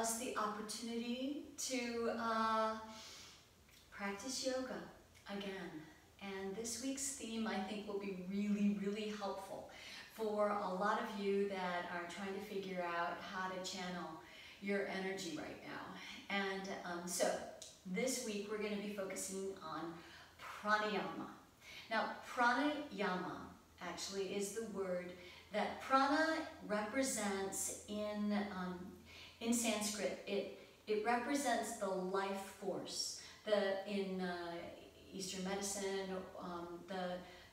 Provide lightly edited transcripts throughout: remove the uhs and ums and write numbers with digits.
us the opportunity to practice yoga again. And this week's theme, I think, will be really, really helpful for a lot of you that are trying to figure out how to channel your energy right now. And so this week we're going to be focusing on pranayama. Now, pranayama actually is the word that prana represents in Sanskrit. It represents the life force. In Eastern medicine,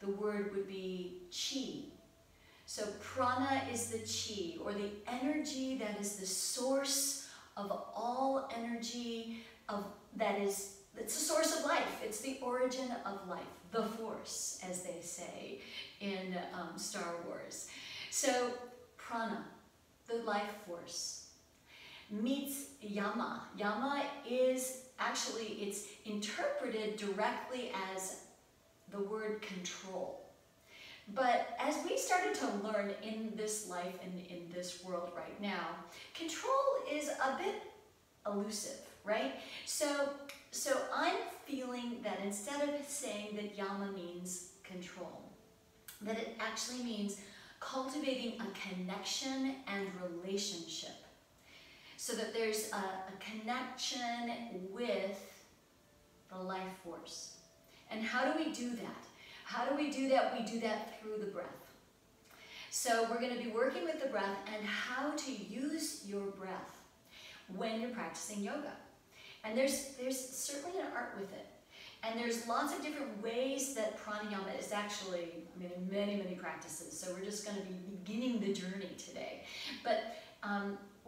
the word would be chi. So prana is the chi, or the energy that is the source of all energy, it's the source of life. It's the origin of life, the force, as they say in Star Wars. So prana, the life force, meets yama. Yama is actually, it's interpreted directly as the word control. But as we started to learn in this life and in this world right now, control is a bit elusive, right? So I'm feeling that instead of saying that yama means control, that it actually means cultivating a connection and relationship. So that there's a connection with the life force. And how do we do that? How do we do that? We do that through the breath. So we're going to be working with the breath and how to use your breath when you're practicing yoga. And there's certainly an art with it. And there's lots of different ways that pranayama is actually, in many, many practices. So we're just going to be beginning the journey today. But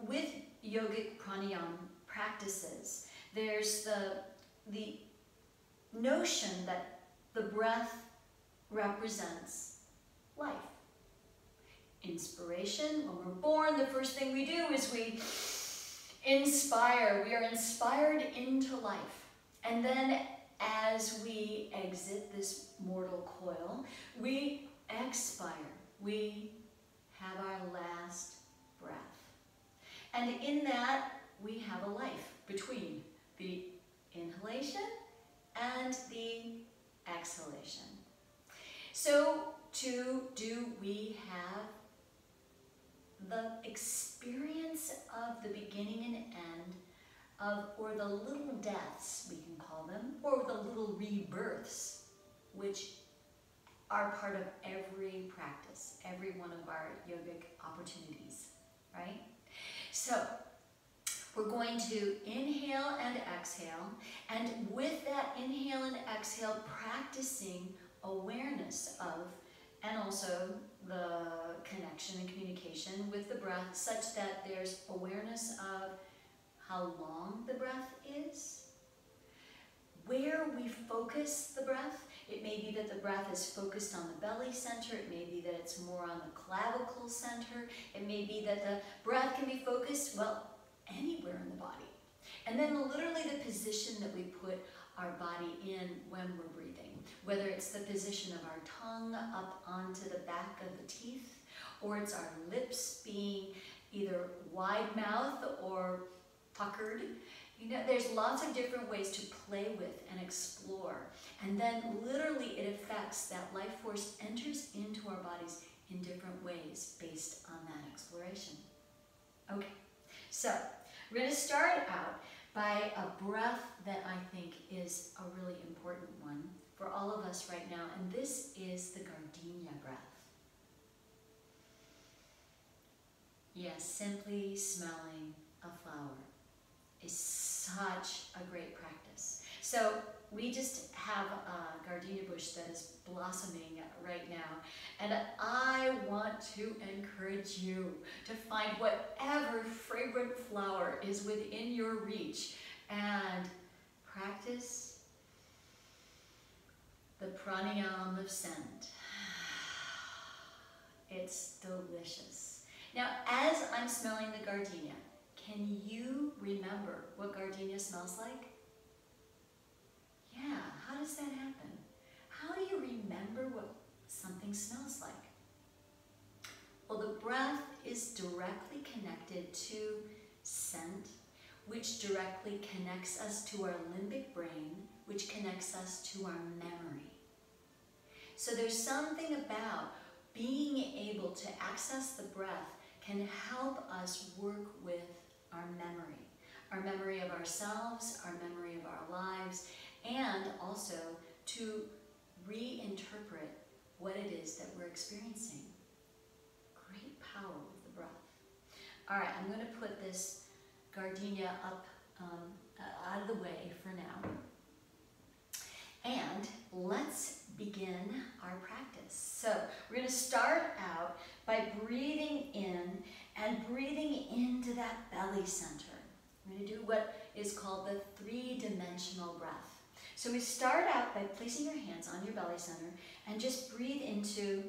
with yogic pranayama practices, there's the notion that the breath represents life. Inspiration, when we're born, the first thing we do is we inspire. We are inspired into life. And then as we exit this mortal coil, we expire. We have our last breath. And in that, we have a life between the inhalation and the exhalation. So do we have the experience of the beginning and end or the little deaths, we can call them, or the little rebirths, which are part of every practice, every one of our yogic opportunities, right? So we're going to inhale and exhale, and with that inhale and exhale, practicing awareness of, and also the connection and communication with the breath, such that there's awareness of how long the breath is, where we focus the breath. It may be that the breath is focused on the belly center. It may be that it's more on the clavicle center. It may be that the breath can be focused, well, anywhere in the body. And then literally the position that we put our body in when we're breathing, whether it's the position of our tongue up onto the back of the teeth, or it's our lips being either wide mouth or puckered. You know, there's lots of different ways to play with and explore. And then literally it affects that life force enters into our bodies in different ways based on that exploration. Okay, so we're going to start out by a breath that I think is a really important one for all of us right now, and this is the gardenia breath. Yes, simply smelling a flower is such a great practice. So we just have a gardenia bush that is blossoming right now, and I want to encourage you to find whatever fragrant flower is within your reach and practice the pranayama of scent. It's delicious. Now, as I'm smelling the gardenia, can you remember what gardenia smells like? Yeah, how does that happen? How do you remember what something smells like? Well, the breath is directly connected to scent, which directly connects us to our limbic brain, which connects us to our memory. So there's something about being able to access the breath can help us work with our memory of ourselves, our memory of our lives, and also to reinterpret what it is that we're experiencing. Great power with the breath. All right, I'm going to put this gardenia up out of the way for now. And let's begin our practice. So we're going to start out by breathing in and breathing into that belly center. We're going to do what is called the three-dimensional breath. So we start out by placing your hands on your belly center and just breathe into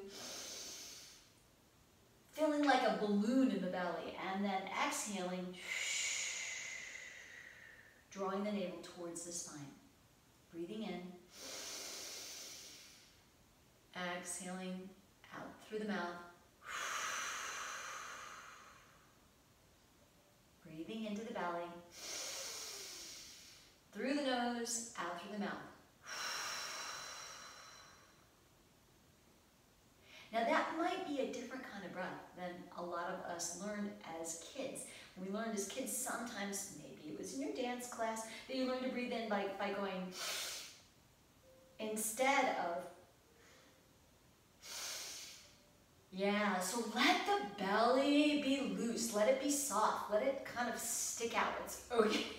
feeling like a balloon in the belly, and then exhaling, drawing the navel towards the spine. Breathing in, exhaling out through the mouth. Breathing into the belly, through the nose, out through the mouth. Now that might be a different kind of breath than a lot of us learned as kids. When we learned as kids, sometimes, maybe it was in your dance class, that you learned to breathe in by going, instead of, yeah, so let the belly be loose, let it be soft, let it kind of stick out.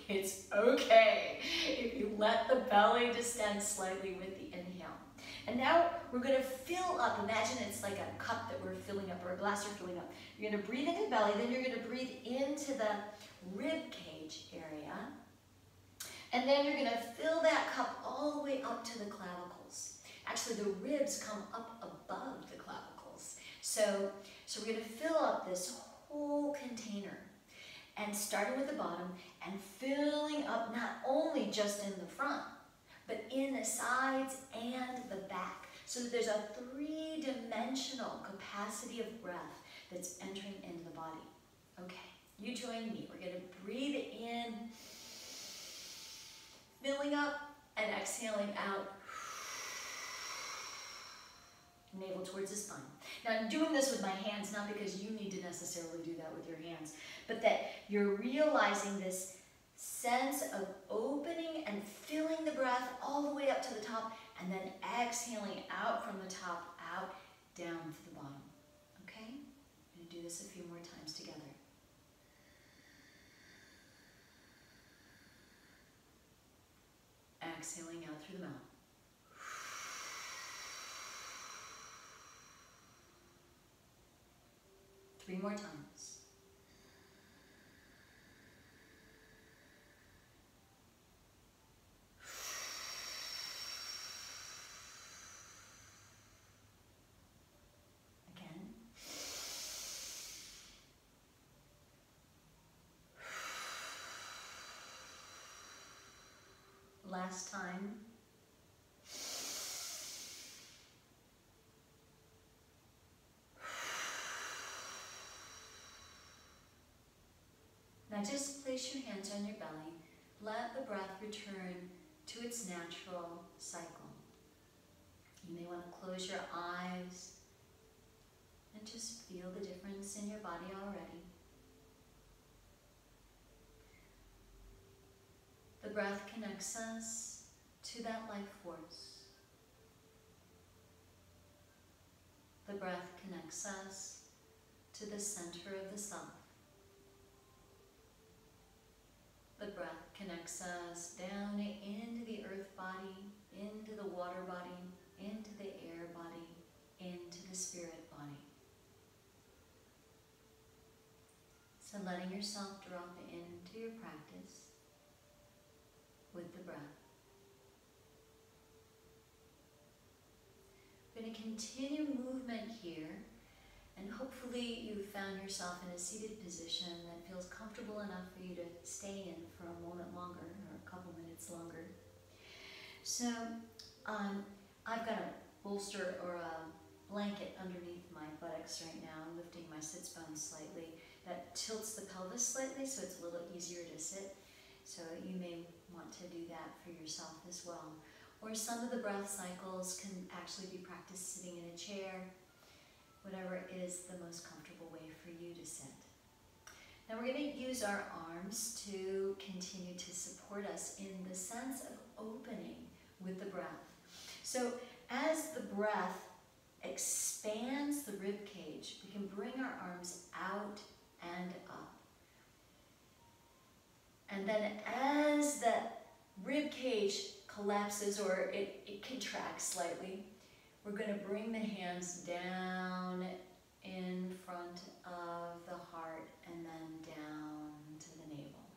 It's okay if you let the belly distend slightly with the inhale. And now we're going to fill up. Imagine it's like a cup that we're filling up, or a glass we're filling up. You're going to breathe into the belly, then you're going to breathe into the rib cage area. And then you're going to fill that cup all the way up to the clavicles. Actually, the ribs come up above the clavicles. So we're going to fill up this whole container. And starting with the bottom and filling up not only just in the front, but in the sides and the back, so that there's a three-dimensional capacity of breath that's entering into the body. Okay, you join me. We're going to breathe in, filling up and exhaling out. Navel towards the spine. Now I'm doing this with my hands, not because you need to necessarily do that with your hands, but that you're realizing this sense of opening and filling the breath all the way up to the top, and then exhaling out from the top, out, down to the bottom. Okay? I'm going to do this a few more times together. Exhaling out through the mouth. Three more times. Last time. Now just place your hands on your belly. Let the breath return to its natural cycle. You may want to close your eyes and just feel the difference in your body already. The breath connects us to that life force. The breath connects us to the center of the self. The breath connects us down into the earth body, into the water body, into the air body, into the spirit body. So letting yourself drop into your practice with the breath. We're going to continue movement here, and hopefully you've found yourself in a seated position that feels comfortable enough for you to stay in for a moment longer, or a couple minutes longer. So I've got a bolster or a blanket underneath my buttocks right now. I'm lifting my sits bones slightly. That tilts the pelvis slightly, so it's a little easier to sit. So you may want to do that for yourself as well. Or some of the breath cycles can actually be practiced sitting in a chair, whatever is the most comfortable way for you to sit. Now we're going to use our arms to continue to support us in the sense of opening with the breath. So as the breath expands the rib cage, we can bring our arms out and up. And then as that rib cage collapses or it contracts slightly, we're going to bring the hands down in front of the heart and then down to the navel.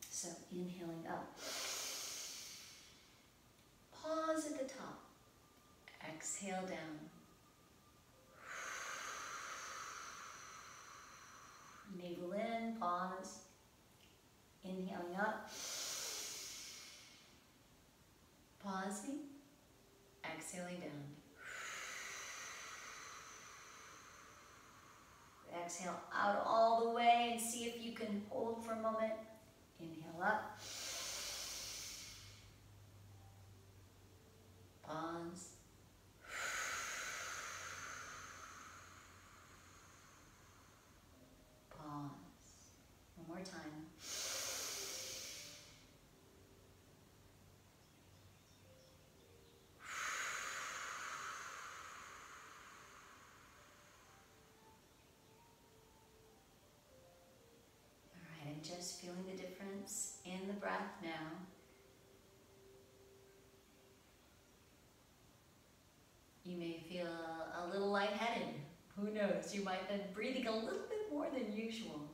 So inhaling up. Pause at the top. Exhale down. Navel in, pause. Inhaling up. Pausing. Exhaling down. Exhale out all the way and see if you can hold for a moment. Inhale up. Pause. Pause. One more time. Just feeling the difference in the breath now. You may feel a little lightheaded. Who knows? You might have been breathing a little bit more than usual.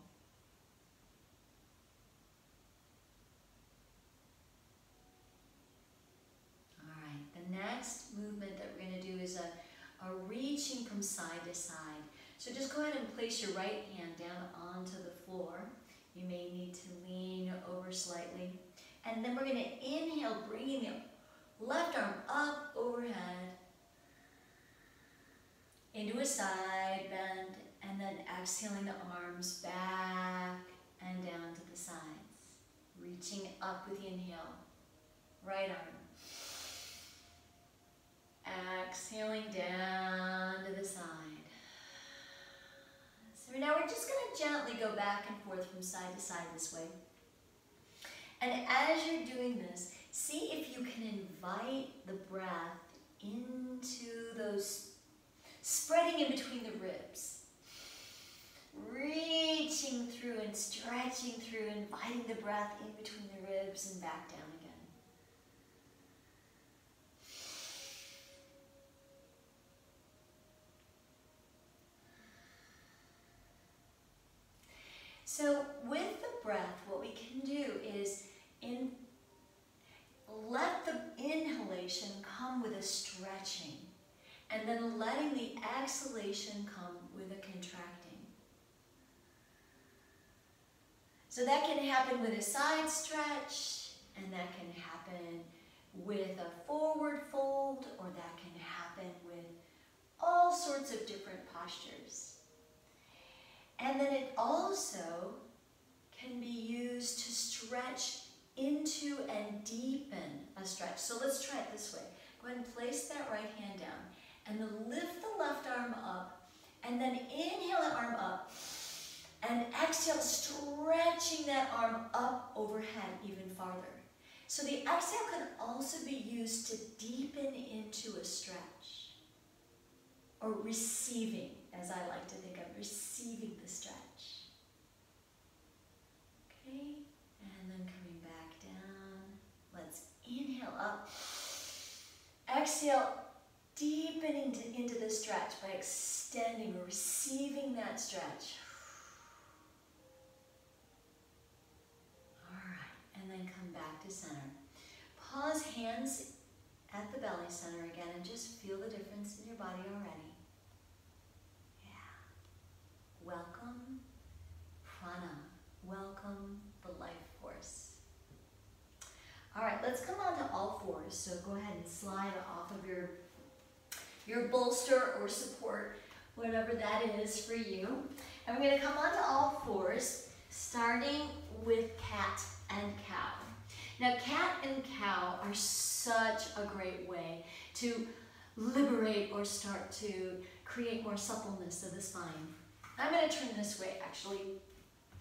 All right, the next movement that we're going to do is a reaching from side to side. So just go ahead and place your right hand down onto the floor. You may need to lean over slightly. And then we're going to inhale, bringing the left arm up overhead into a side bend, and then exhaling the arms back and down to the sides. Reaching up with the inhale. Right arm. Exhaling down to the side. So now we're just going to gently go back and forth from side to side this way. And as you're doing this, see if you can invite the breath into those, spreading in between the ribs. Reaching through and stretching through, inviting the breath in between the ribs and back down again. So with the breath, what we can do is let the inhalation come with a stretching, and then letting the exhalation come with a contracting. So that can happen with a side stretch, and that can happen with a forward fold, or that can happen with all sorts of different postures. And then it also can be used to stretch into and deepen a stretch. So let's try it this way. Go ahead and place that right hand down, and then lift the left arm up, and then inhale that arm up, and exhale, stretching that arm up overhead even farther. So the exhale can also be used to deepen into a stretch, or receiving, as I like to think of, receiving the stretch. Okay, and then coming back down. Let's inhale up. Exhale, deepening into the stretch by extending or receiving that stretch. All right, and then come back to center. Pause, hands at the belly center again, and just feel the difference in your body already. Welcome, Prana. Welcome, the life force. All right, let's come on to all fours. So go ahead and slide off of your bolster or support, whatever that is for you. And we're going to come on to all fours, starting with cat and cow. Now, cat and cow are such a great way to liberate or start to create more suppleness of the spine. I'm going to turn this way, actually,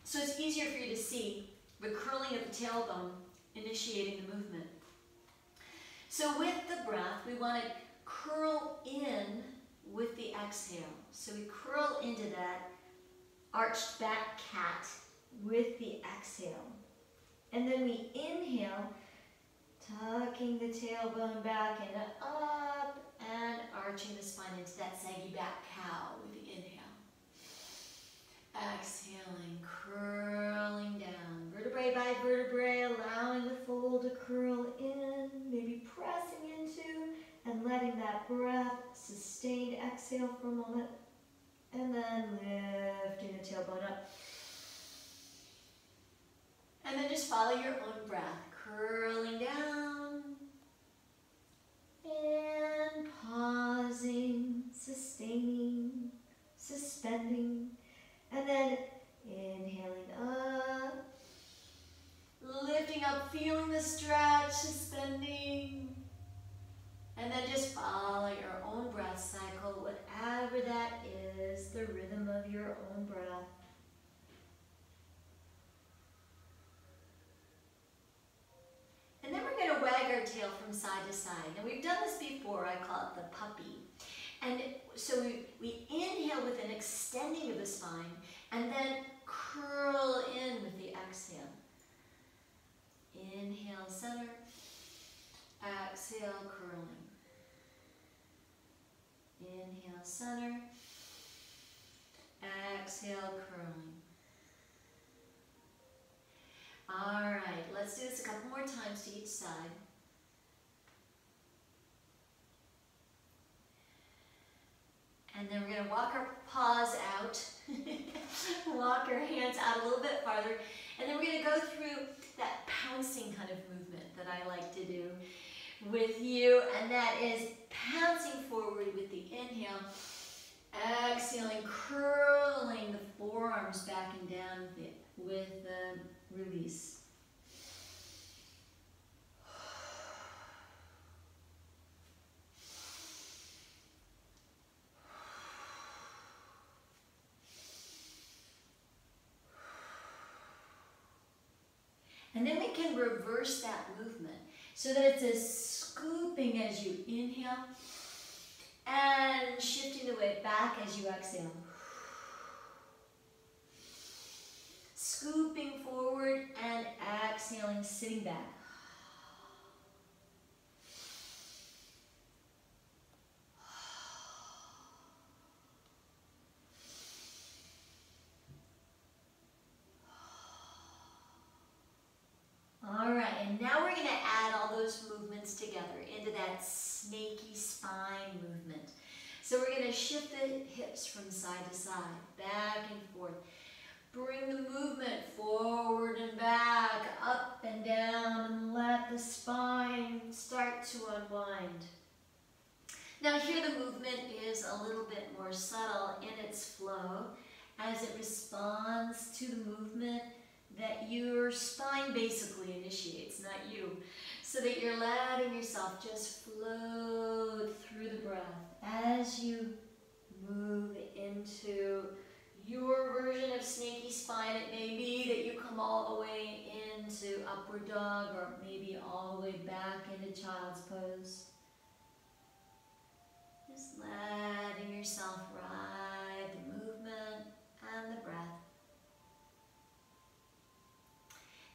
so it's easier for you to see the curling of the tailbone initiating the movement. So with the breath, we want to curl in with the exhale. So we curl into that arched back cat with the exhale. And then we inhale, tucking the tailbone back and up and arching the spine into that saggy back cow with the inhale. Exhaling, curling down, vertebrae by vertebrae, allowing the fold to curl in, maybe pressing into and letting that breath, sustained exhale for a moment, and then lifting the tailbone up. And then just follow your own breath, curling down and pausing, sustaining, suspending, and then inhaling up, lifting up, feeling the stretch, suspending, and then just follow your own breath cycle, whatever that is, the rhythm of your own breath. And then we're going to wag our tail from side to side. Now we've done this before, I call it the puppy. And so we inhale with an extending of the spine and then curl in with the exhale. Inhale, center. Exhale, curling. Inhale, center. Exhale, curling. All right, let's do this a couple more times to each side. And then we're going to walk our paws out, walk our hands out a little bit farther, and then we're going to go through that pouncing kind of movement that I like to do with you, and that is pouncing forward with the inhale, exhaling, curling the forearms back and down with the release. And then we can reverse that movement so that it's as scooping as you inhale and shifting the weight back as you exhale. Scooping forward and exhaling, sitting back. All right, and now we're going to add all those movements together into that snaky spine movement. So we're going to shift the hips from side to side, back and forth. Bring the movement forward and back, up and down, and let the spine start to unwind. Now here the movement is a little bit more subtle in its flow as it responds to the movement that your spine basically initiates, not you. So that you're letting yourself just float through the breath as you move into your version of snaky spine. It may be that you come all the way into upward dog or maybe all the way back into child's pose. Just letting yourself ride the movement and the breath.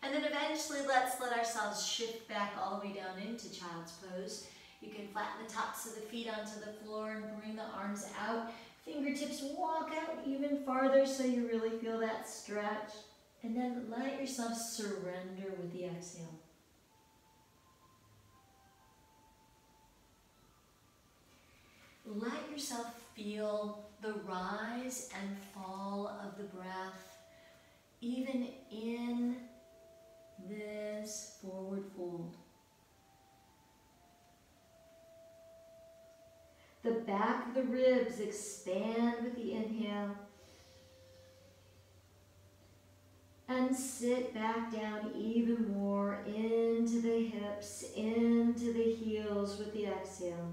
And then eventually let's let ourselves shift back all the way down into child's pose. You can flatten the tops of the feet onto the floor and bring the arms out. Fingertips walk out even farther so you really feel that stretch. And then let yourself surrender with the exhale. Let yourself feel the rise and fall of the breath, even in this forward fold. The back of the ribs expand with the inhale. And And sit back down even more into the hips, into the heels with the exhale.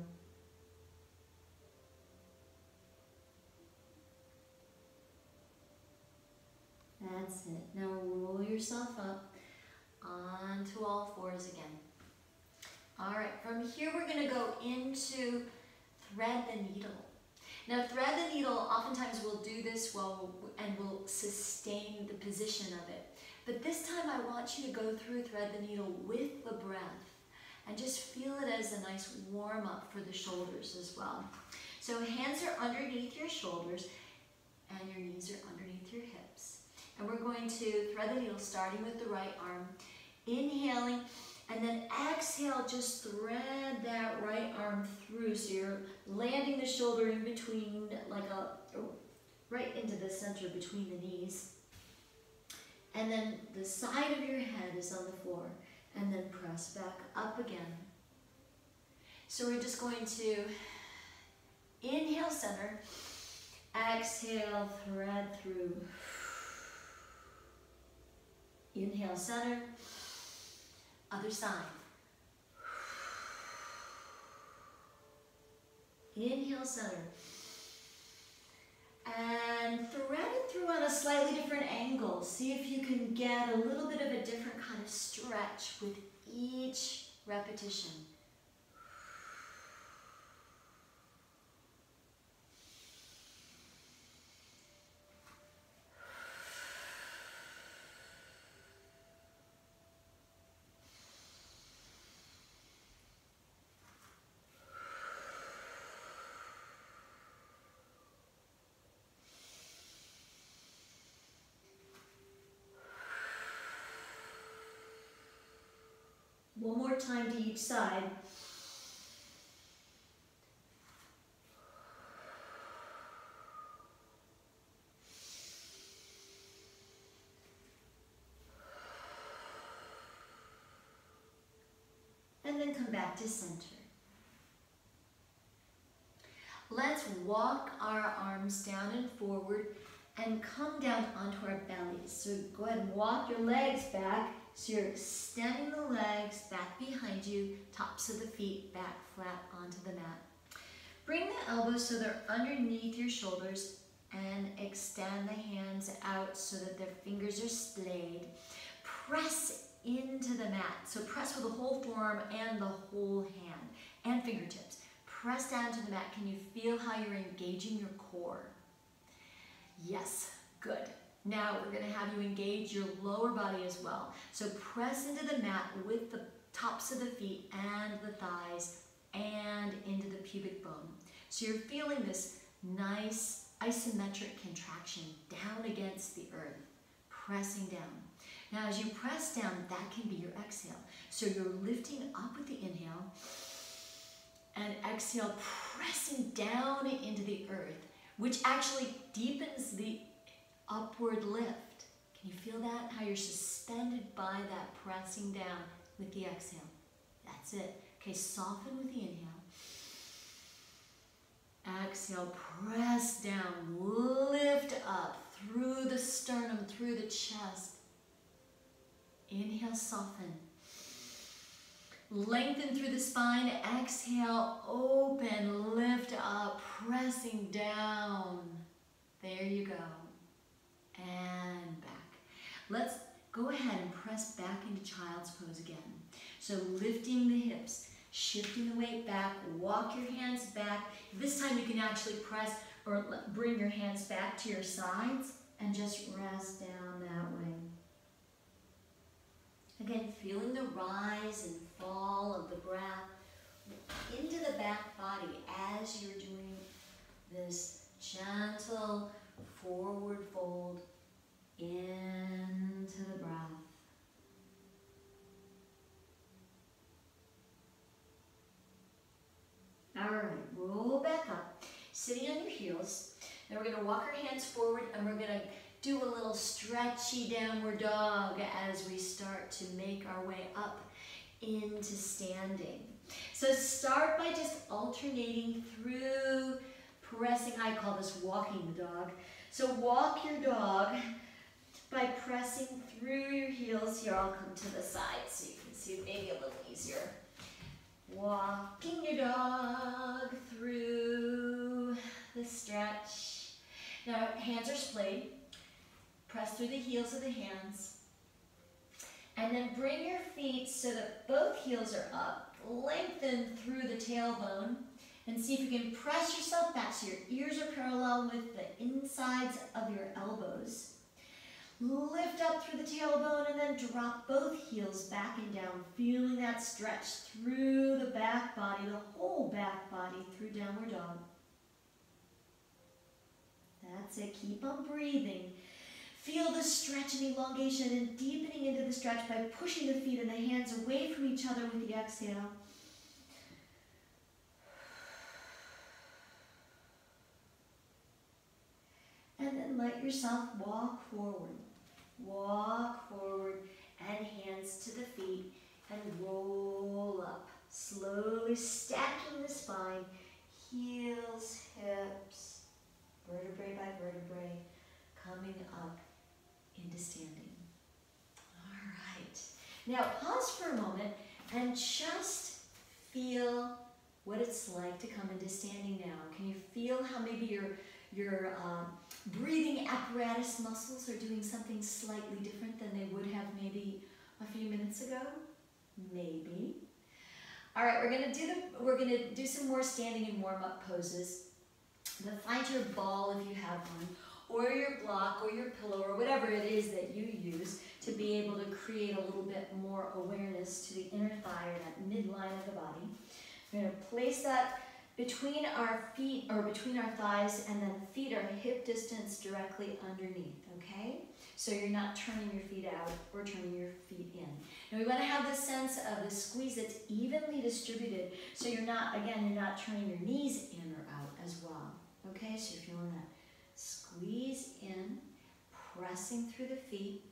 That's it. Now roll yourself up onto all fours again. All right, from here we're going to go into thread the needle. Now thread the needle, oftentimes we'll do this and we'll sustain the position of it. But this time I want you to go through thread the needle with the breath and just feel it as a nice warm up for the shoulders as well. So hands are underneath your shoulders and your knees are underneath your hips. And we're going to thread the needle starting with the right arm, inhaling, and then exhale, just thread that right arm through. So you're landing the shoulder in between, right into the center between the knees. And then the side of your head is on the floor. And then press back up again. So we're just going to inhale center, exhale, thread through. Inhale center, other side. Inhale center. And thread it through on a slightly different angle. See if you can get a little bit of a different kind of stretch with each repetition. One more time to each side. And then come back to center. Let's walk our arms down and forward and come down onto our bellies. So go ahead and walk your legs back. So you're extending the legs back behind you, tops of the feet back flat onto the mat. Bring the elbows so they're underneath your shoulders and extend the hands out so that their fingers are splayed. Press into the mat. So press with the whole forearm and the whole hand and fingertips. Press down to the mat. Can you feel how you're engaging your core? Yes, good. Now we're going to have you engage your lower body as well. So press into the mat with the tops of the feet and the thighs and into the pubic bone. So you're feeling this nice isometric contraction down against the earth, pressing down. Now as you press down, that can be your exhale. So you're lifting up with the inhale and exhale, pressing down into the earth, which actually deepens the upward lift. Can you feel that? How you're suspended by that pressing down with the exhale. That's it. Okay, soften with the inhale. Exhale, press down, lift up through the sternum, through the chest. Inhale, soften. Lengthen through the spine. Exhale, open, lift up, pressing down. There you go. And back. Let's go ahead and press back into child's pose again. So lifting the hips, shifting the weight back, walk your hands back. This time you can actually press or bring your hands back to your sides and just rest down that way. Again, feeling the rise and fall of the breath into the back body as you're doing this gentle forward fold into the breath. All right, roll back up, sitting on your heels. Now we're going to walk our hands forward and we're going to do a little stretchy downward dog as we start to make our way up into standing. So start by just alternating through pressing. I call this walking the dog. So walk your dog, by pressing through your heels. Here, I'll come to the side so you can see maybe a little easier. Walking your dog through the stretch. Now, hands are splayed. Press through the heels of the hands. And then bring your feet so that both heels are up. Lengthen through the tailbone. And see if you can press yourself back so your ears are parallel with the insides of your elbows. Lift up through the tailbone and then drop both heels back and down, feeling that stretch through the back body, the whole back body through downward dog. That's it. Keep on breathing. Feel the stretch and elongation and deepening into the stretch by pushing the feet and the hands away from each other with the exhale. And then let yourself walk forward. Walk forward and hands to the feet and roll up. Slowly stacking the spine, heels, hips, vertebrae by vertebrae, coming up into standing. All right. Now pause for a moment and just feel what it's like to come into standing now. Can you feel how maybe your breathing apparatus muscles are doing something slightly different than they would have maybe a few minutes ago? Maybe. All right, we're gonna do some more standing and warm-up poses. Then find your ball if you have one, or your block, or your pillow, or whatever it is that you use to be able to create a little bit more awareness to the inner thigh or that midline of the body. We're gonna place that between our feet, or between our thighs, and then feet are hip distance directly underneath, okay? So you're not turning your feet out or turning your feet in. Now we want to have the sense of the squeeze that's evenly distributed, so you're not turning your knees in or out as well, okay? So you're feeling that squeeze in, pressing through the feet,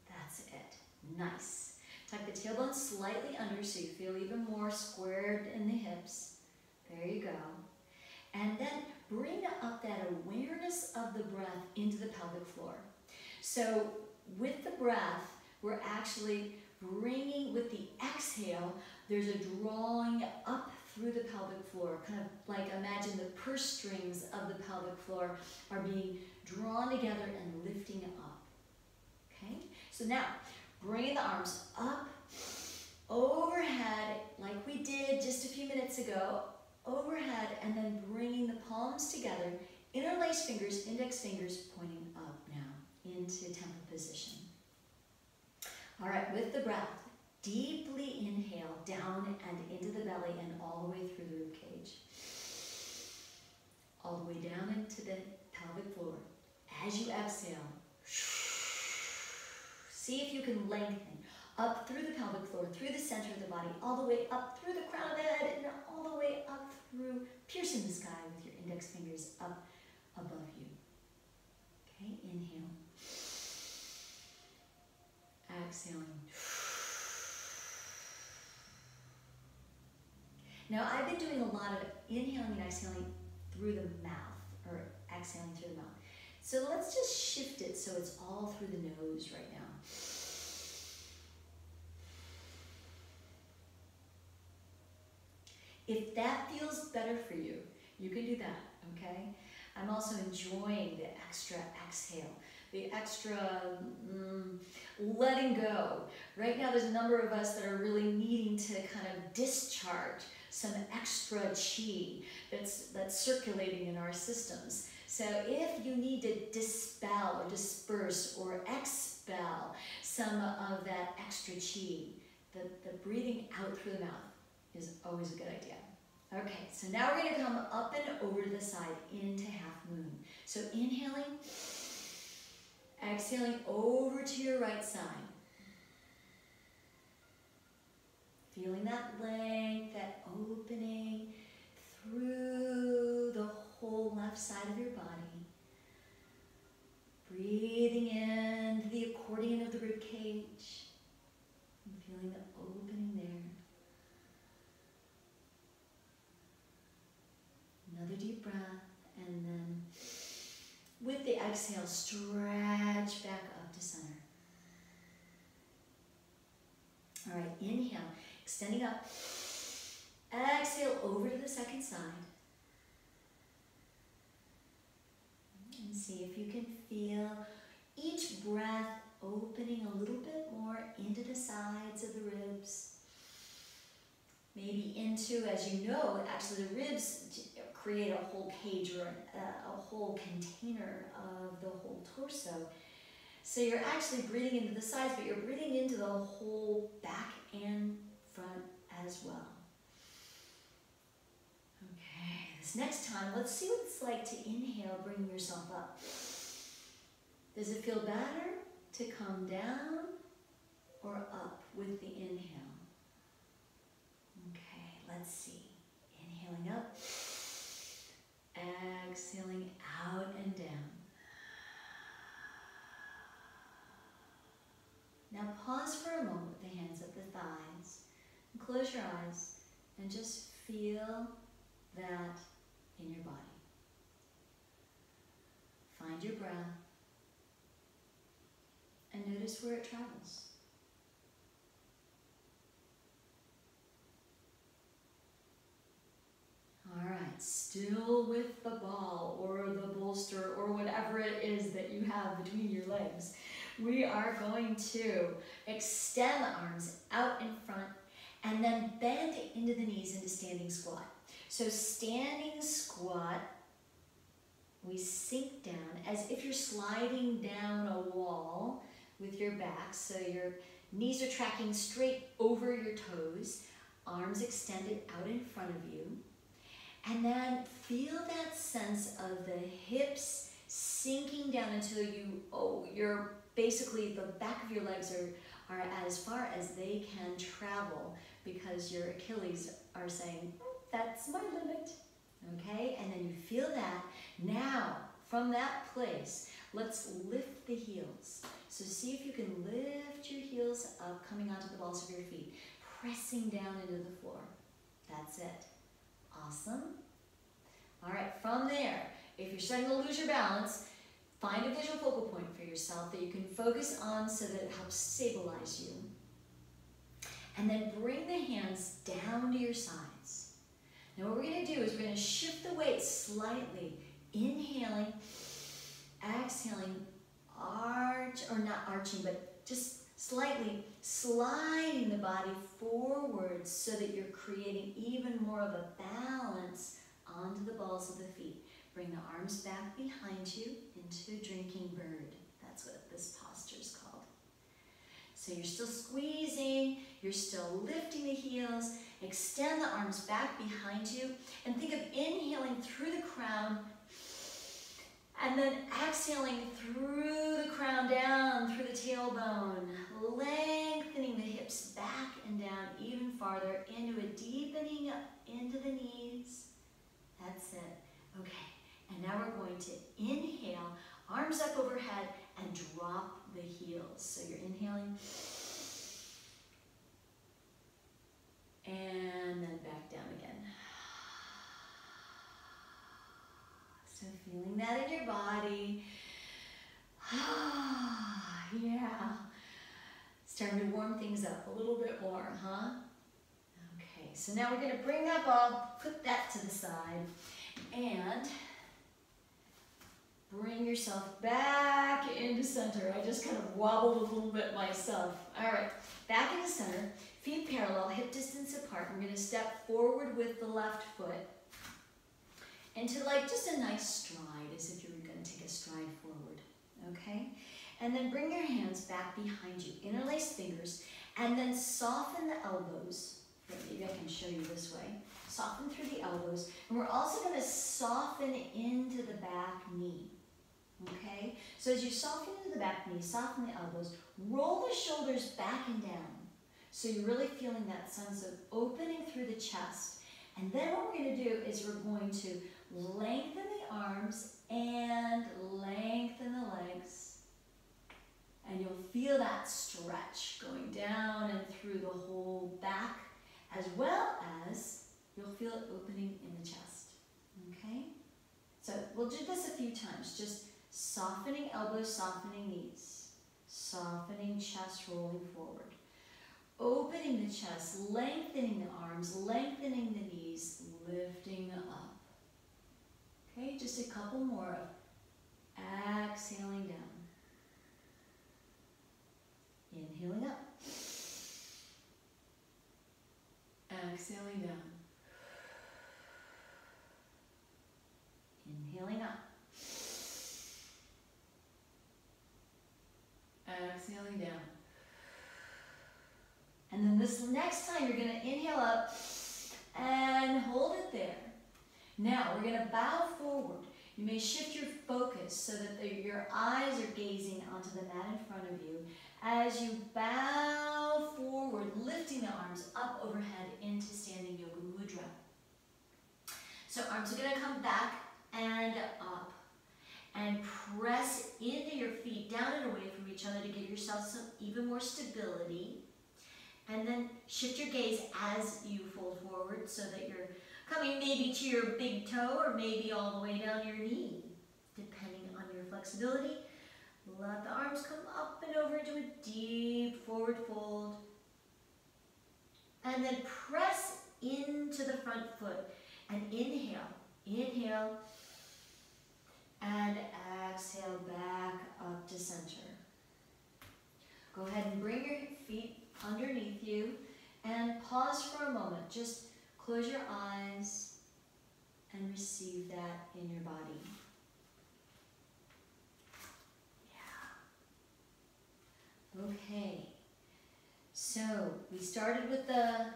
that's it, nice. Tuck the tailbone slightly under so you feel even more squared in the hips. There you go. And then bring up that awareness of the breath into the pelvic floor. So with the breath, we're actually bringing, with the exhale, there's a drawing up through the pelvic floor, kind of like imagine the purse strings of the pelvic floor are being drawn together and lifting up. Okay? So now, bringing the arms up, overhead, like we did just a few minutes ago, overhead, and then bringing the palms together, interlace fingers, index fingers pointing up now into temple position. All right, with the breath, deeply inhale down and into the belly and all the way through the rib cage. All the way down into the pelvic floor. As you exhale, see if you can lengthen up through the pelvic floor, through the center of the body, all the way up through the crown of the head, and all the way up through, piercing the sky with your index fingers up above you. Okay, inhale. Exhaling. Now, I've been doing a lot of inhaling and exhaling through the mouth, or exhaling through the mouth. So let's just shift it so it's all through the nose right now. If that feels better for you, you can do that, okay? I'm also enjoying the extra exhale, the extra letting go. Right now, there's a number of us that are really needing to kind of discharge some extra chi that's circulating in our systems. So if you need to dispel or disperse or expel some of that extra chi, the breathing out through the mouth is always a good idea. Okay, so now we're going to come up and over to the side into half moon. So inhaling, exhaling over to your right side. Feeling that length, that opening through the whole left side of your body. Breathing in the accordion of the rib cage. And feeling the opening there. Another deep breath, and then with the exhale, stretch back up to center. All right, inhale, extending up. Exhale over to the second side. And see if you can feel each breath opening a little bit more into the sides of the ribs. Maybe into, as you know, actually the ribs create a whole page or a whole container of the whole torso. So you're actually breathing into the sides, but you're breathing into the whole back and front as well. Okay, this next time, let's see what it's like to inhale, bringing yourself up. Does it feel better to come down or up with the inhale? Okay, let's see. Inhaling up, exhaling out and down. Now pause for a moment with the hands at the thighs. And close your eyes and just feel that in your body. Find your breath and notice where it travels. All right, still with the ball or the bolster or whatever it is that you have between your legs, we are going to extend the arms out in front and then bend into the knees into standing squat. So standing squat, we sink down as if you're sliding down a wall with your back. So your knees are tracking straight over your toes, arms extended out in front of you. And then feel that sense of the hips sinking down until you're basically, the back of your legs are as far as they can travel because your Achilles are saying, that's my limit, okay? And then you feel that. Now, from that place, let's lift the heels. So see if you can lift your heels up, coming onto the balls of your feet, pressing down into the floor. That's it. Awesome. All right, from there, if you're starting to lose your balance, find a visual focal point for yourself that you can focus on so that it helps stabilize you. And then bring the hands down to your sides. Now what we're going to do is we're going to shift the weight slightly. Inhaling, exhaling, arch, or not arching, but just slightly sliding the body forward so that you're creating even more of a balance onto the balls of the feet. Bring the arms back behind you into drinking bird. That's what this posture is called. So you're still squeezing, you're still lifting the heels, extend the arms back behind you, and think of inhaling through the crown, and then exhaling through the crown down through the tailbone, lengthening the hips back and down even farther into a deepening up into the knees. That's it. Okay. And now we're going to inhale, arms up overhead, and drop the heels. So you're inhaling, and then back down again. So feeling that in your body. Yeah. Starting to warm things up a little bit more, huh? Okay, so now we're going to bring that ball, put that to the side, and bring yourself back into center. I just kind of wobbled a little bit myself. All right, back into center, feet parallel, hip distance apart. We're going to step forward with the left foot into like just a nice stride, as if you were going to take a stride forward, okay? And then bring your hands back behind you, interlace fingers, and then soften the elbows. Maybe I can show you this way. Soften through the elbows, and we're also going to soften into the back knee. Okay? So as you soften into the back knee, soften the elbows, roll the shoulders back and down. So you're really feeling that sense of opening through the chest. And then what we're going to do is we're going to lengthen the arms and lengthen the legs. And you'll feel that stretch going down and through the whole back, as well as you'll feel it opening in the chest. Okay? So we'll do this a few times, just softening elbows, softening knees. Softening chest, rolling forward. Opening the chest, lengthening the arms, lengthening the knees, lifting up. Okay, just a couple more of exhaling down. Inhaling up. Exhaling down. Inhaling up. Exhaling down. And then this next time you're going to inhale up and hold it there. Now we're going to bow forward. You may shift your focus so that your eyes are gazing onto the mat in front of you as you bow forward, lifting the arms up overhead into standing yoga mudra. So arms are going to come back and up and press into your feet, down and away from each other to give yourself some even more stability. And then shift your gaze as you fold forward so that you're coming maybe to your big toe or maybe all the way down your knee, depending on your flexibility. Let the arms come up and over into a deep forward fold. And then press into the front foot and inhale. Inhale and exhale back up to center. Go ahead and bring your feet underneath you and pause for a moment. Just close your eyes and receive that in your body. Yeah. Okay. So we started with the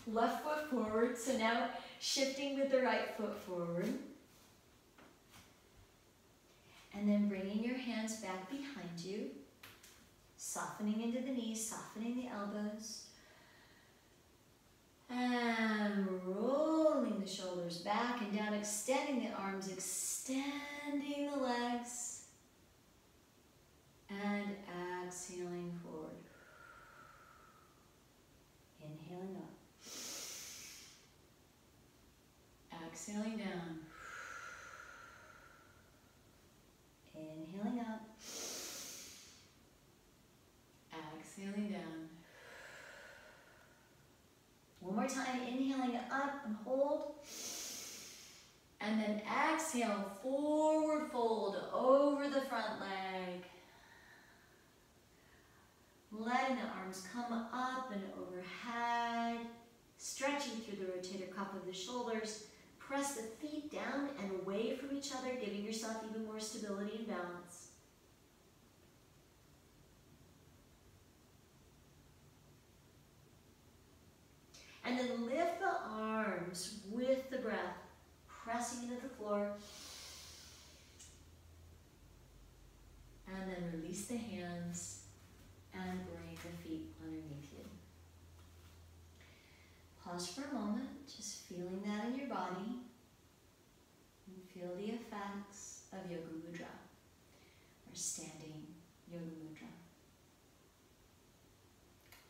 left foot forward, so now shifting with the right foot forward. And then bringing your hands back behind you. Softening into the knees, softening the elbows. And rolling the shoulders back and down, extending the arms, extending the legs. And exhaling forward. Inhaling up. Exhaling down. Inhaling up. Exhaling down. One more time, inhaling up and hold. And then exhale, forward fold over the front leg. Letting the arms come up and overhead. Stretching through the rotator cuff of the shoulders. Press the feet down and away from each other, giving yourself even more stability and balance. And then lift the arms with the breath, pressing into the floor. And then release the hands and bring the feet underneath you. Pause for a moment, just feeling that in your body. And feel the effects of yoga mudra, or standing yoga mudra.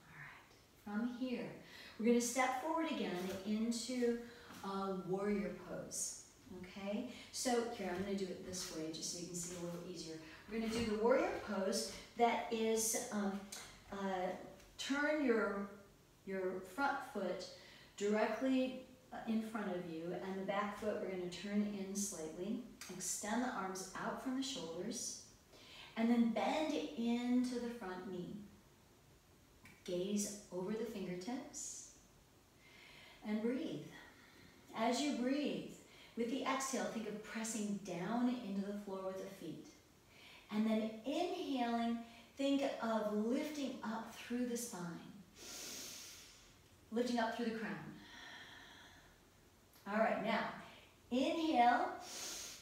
All right, from here, we're going to step forward again into a warrior pose, okay? So here, I'm going to do it this way just so you can see a little easier. We're going to do the warrior pose that is turn your front foot directly in front of you, and the back foot we're going to turn in slightly. Extend the arms out from the shoulders, and then bend into the front knee. Gaze over the fingertips, and breathe. As you breathe, with the exhale, think of pressing down into the floor with the feet. And then inhaling, think of lifting up through the spine. Lifting up through the crown. All right, now, inhale,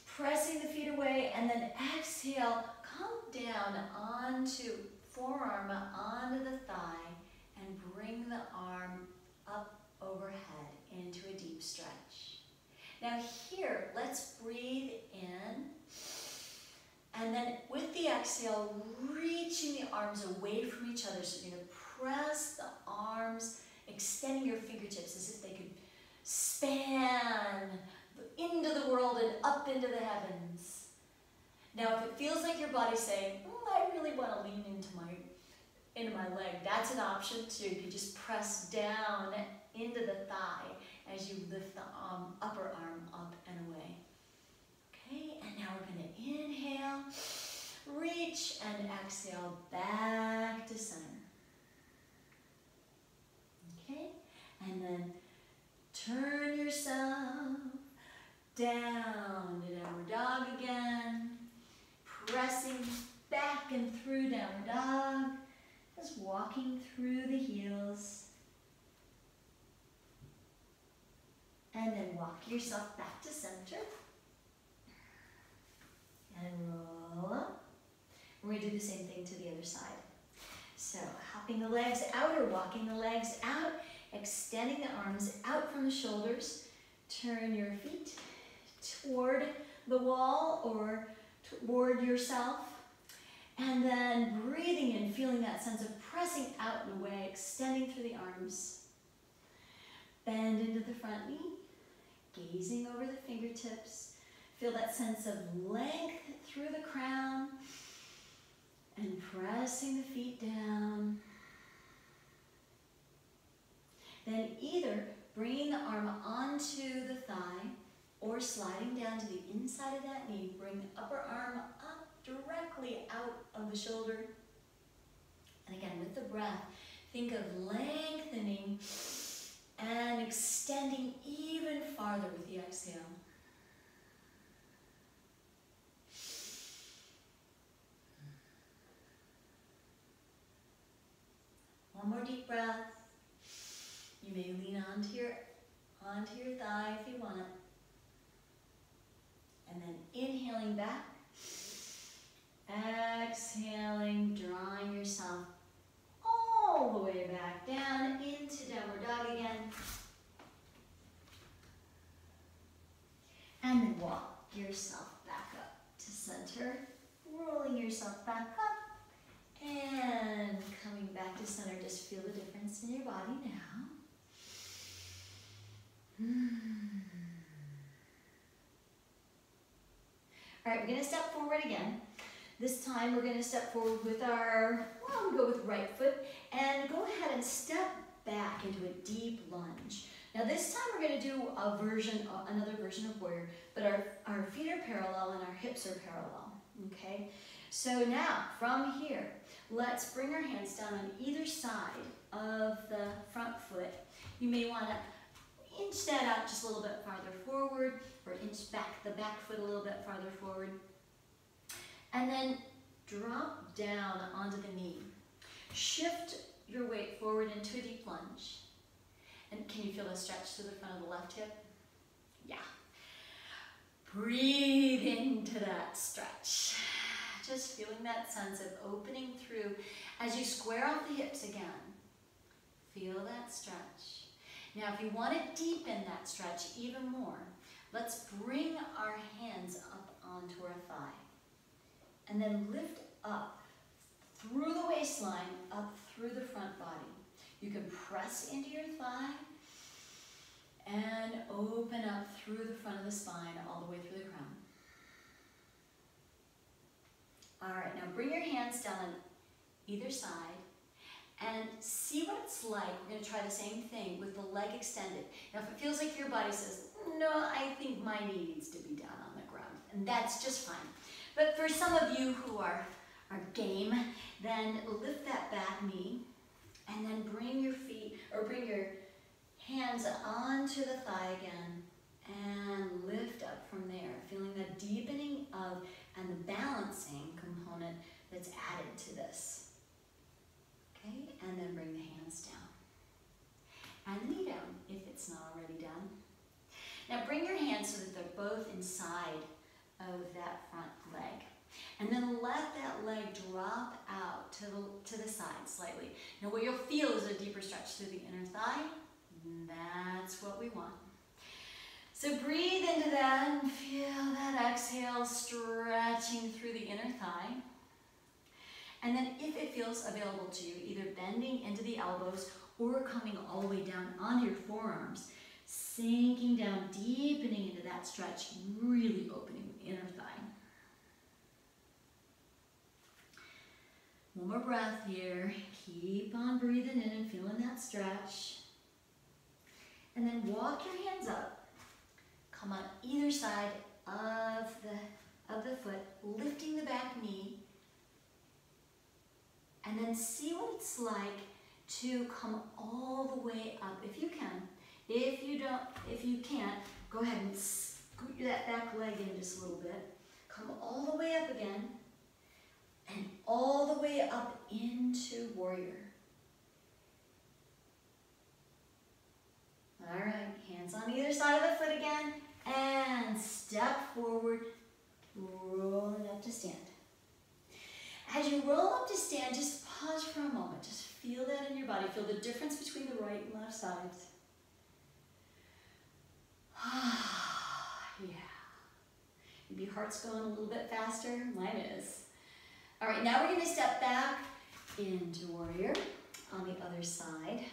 pressing the feet away, and then exhale, come down onto forearm, onto the thigh, and bring the arm up overhead into a deep stretch. Now here, let's breathe in, and then with the exhale, reaching the arms away from each other. So you're going to press the arms, extending your fingertips as if they could span into the world and up into the heavens. Now if it feels like your body's saying, I really really want to lean into my leg, that's an option too. You just press down into the thigh as you lift the upper arm up and away. Okay, and now we're going to inhale, reach, and exhale back to center. Okay, and then turn yourself down to downward dog again, pressing back and through downward dog, just walking through the heels. And then walk yourself back to center. And roll up. We're going to do the same thing to the other side. So hopping the legs out or walking the legs out, extending the arms out from the shoulders. Turn your feet toward the wall or toward yourself. And then breathing in, feeling that sense of pressing out and away, extending through the arms. Bend into the front knee, gazing over the fingertips. Feel that sense of length through the crown and pressing the feet down. Then either bringing the arm onto the thigh or sliding down to the inside of that knee, bring the upper arm up directly out of the shoulder. And again, with the breath, think of lengthening and extending even farther with the exhale. One more deep breath. You may lean onto your thigh if you want it. And then inhaling back. Exhaling, drawing yourself all the way back down into downward dog again. And then walk yourself back up to center, rolling yourself back up and coming back to center. Just feel the difference in your body now. All right, we're going to step forward again. This time we're going to step forward with we'll go with right foot and go ahead and step back into a deep lunge. Now this time we're going to do another version of warrior, but our feet are parallel and our hips are parallel, okay? So now from here, let's bring our hands down on either side of the front foot. You may want to inch that out just a little bit farther forward or inch back the back foot a little bit farther forward. And then drop down onto the knee. Shift your weight forward into a deep lunge. And can you feel the stretch to the front of the left hip? Yeah. Breathe into that stretch. Just feeling that sense of opening through as you square off the hips again. Feel that stretch. Now, if you want to deepen that stretch even more, let's bring our hands up onto our thigh. And then lift up through the waistline, up through the front body. You can press into your thigh and open up through the front of the spine all the way through the crown. All right, now bring your hands down on either side and see what it's like. We're going to try the same thing with the leg extended. Now, if it feels like your body says, no, I think my knee needs to be down on the ground, and that's just fine. But for some of you who are game, then lift that back knee and then bring your feet or bring your hands onto the thigh again and lift up from there, feeling the deepening of and the balancing component that's added to this. Okay, and then bring the hands down and the knee down if it's not already done. Now bring your hands so that they're both inside of that front leg. And then let that leg drop out to the side slightly. Now what you'll feel is a deeper stretch through the inner thigh. That's what we want. So breathe into that and feel that exhale stretching through the inner thigh. And then if it feels available to you, either bending into the elbows or coming all the way down onto your forearms, sinking down, deepening into that stretch, really opening the inner thigh. One more breath here. Keep on breathing in and feeling that stretch. And then walk your hands up. Come on either side of the foot, lifting the back knee. And then see what it's like to come all the way up if you can. If you can't, go ahead and scoot that back leg in just a little bit. Come all the way up again. And all the way up into warrior. All right, hands on either side of the foot again. And step forward, rolling up to stand. As you roll up to stand, just pause for a moment. Just feel that in your body. Feel the difference between the right and left sides. Yeah. Maybe your heart's going a little bit faster. Mine is. All right, now we're going to step back into warrior on the other side.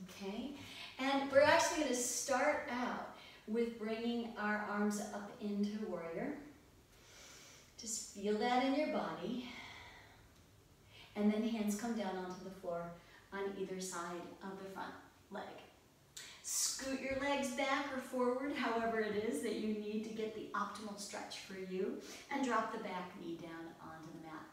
Okay? And we're actually going to start out with bringing our arms up into warrior. Just feel that in your body. And then hands come down onto the floor on either side of the front leg. Scoot your legs back or forward, however it is that you need to get the optimal stretch for you, and drop the back knee down onto the mat.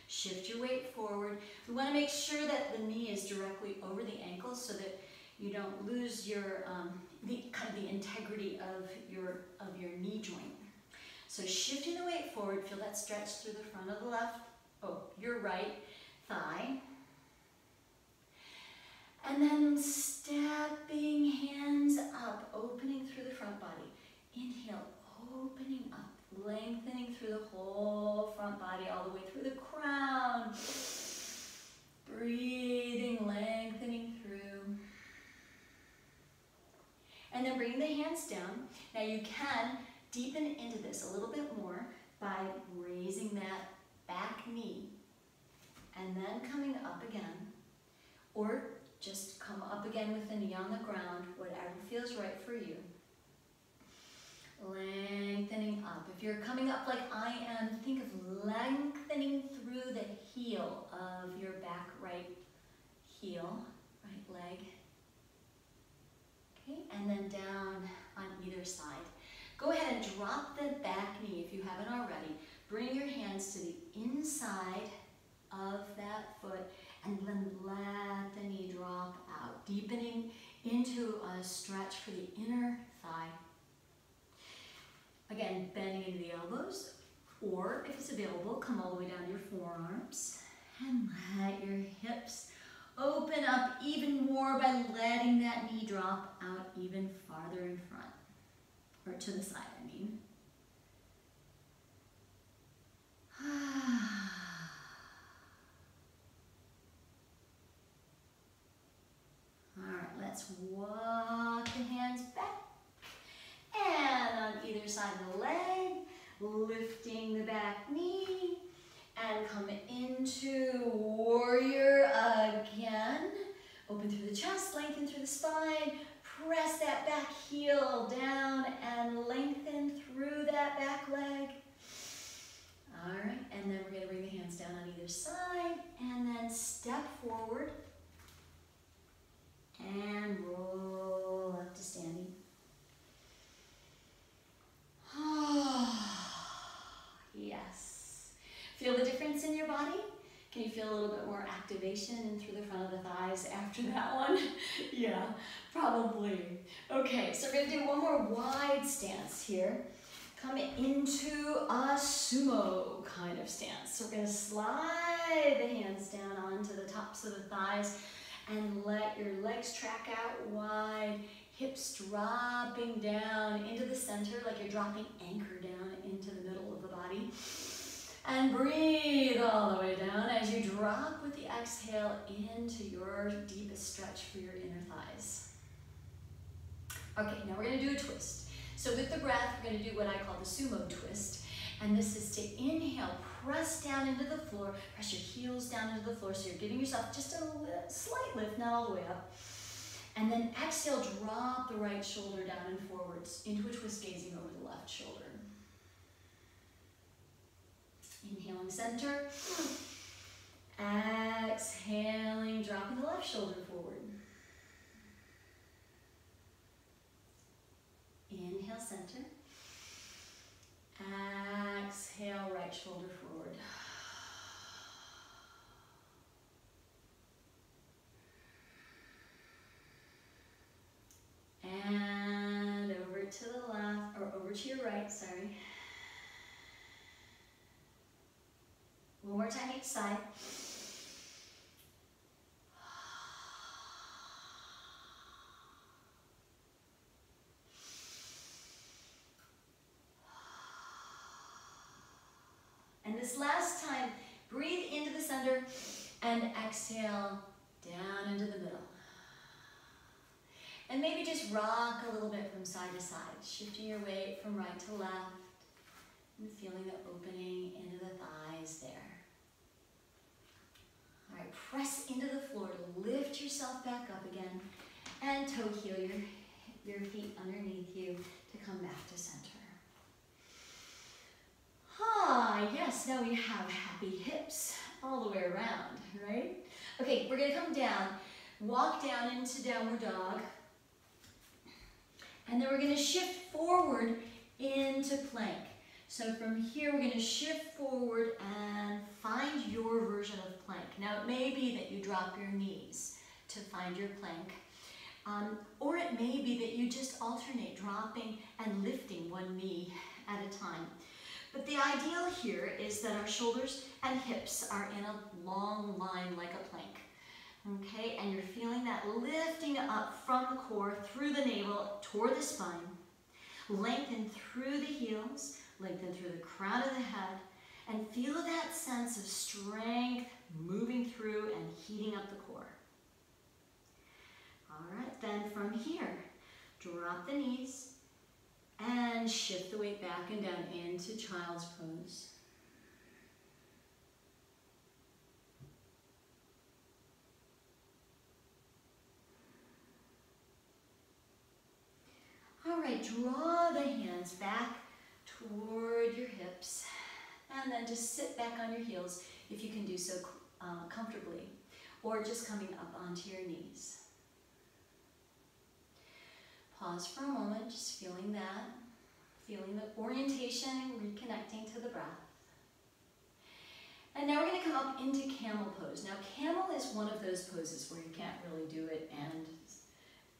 Shift your weight forward. We want to make sure that the knee is directly over the ankle so that you don't lose your the integrity of your knee joint. So shifting the weight forward, feel that stretch through the front of the your right thigh. And then stepping hands up, opening through the front body. Inhale, opening up, lengthening through the whole front body, all the way through the crown. Breathing, lengthening through. And then bring the hands down. Now you can deepen into this a little bit more by raising that back knee and then coming up again, or just come up again with the knee on the ground, whatever feels right for you. Lengthening up. If you're coming up like I am, think of lengthening through the heel of your back right heel, right leg. Okay, and then down on either side. Go ahead and drop the back knee if you haven't already. Bring your hands to the inside of that foot and then let the knee drop out, deepening into a stretch for the inner thigh. Again, bending into the elbows, or if it's available, come all the way down to your forearms and let your hips open up even more by letting that knee drop out even farther in front, or to the side, I mean. All right, let's walk the hands back. And on either side of the leg, lifting the back knee and come into warrior again. Open through the chest, lengthen through the spine, press that back heel down and lengthen through that back leg. All right, and then we're going to bring the hands down on either side and then step forward and roll up to standing. Yes. Feel the difference in your body? Can you feel a little bit more activation in through the front of the thighs after that one? Yeah, probably. Okay, so we're going to do one more wide stance here. Come into a sumo kind of stance. So we're going to slide the hands down onto the tops of the thighs and let your legs track out wide, hips dropping down into the center like you're dropping anchor down into the middle of the body. And breathe all the way down as you drop with the exhale into your deepest stretch for your inner thighs. Okay, now we're going to do a twist. So with the breath, we're going to do what I call the sumo twist. And this is to inhale, press down into the floor, press your heels down into the floor so you're giving yourself just a slight lift, not all the way up. And then exhale, drop the right shoulder down and forwards into a twist gazing over the left shoulder. Inhaling center. Exhaling, dropping the left shoulder forward. Inhale, center. Exhale, right shoulder forward. And over to the left, or over to your right, sorry. One more time each side. And this last time, breathe into the center and exhale down into the middle. And maybe just rock a little bit from side to side, shifting your weight from right to left and feeling the opening into the thighs there. All right, press into the floor to lift yourself back up again and toe heel your feet underneath you to come back to center. Ah, yes, now we have happy hips all the way around, right? Okay, we're gonna come down, walk down into downward dog, and then we're gonna shift forward into plank. So from here, we're gonna shift forward and find your version of plank. Now, it may be that you drop your knees to find your plank, or it may be that you just alternate dropping and lifting one knee at a time. But the ideal here is that our shoulders and hips are in a long line like a plank. Okay, and you're feeling that lifting up from the core, through the navel, toward the spine. Lengthen through the heels, lengthen through the crown of the head, and feel that sense of strength moving through and heating up the core. All right, then from here, drop the knees and shift the weight back and down into child's pose. All right, draw the hands back toward your hips, and then just sit back on your heels if you can do so comfortably, or just coming up onto your knees. Pause for a moment, just feeling the orientation, reconnecting to the breath. And now we're going to come up into camel pose. Now, camel is one of those poses where you can't really do it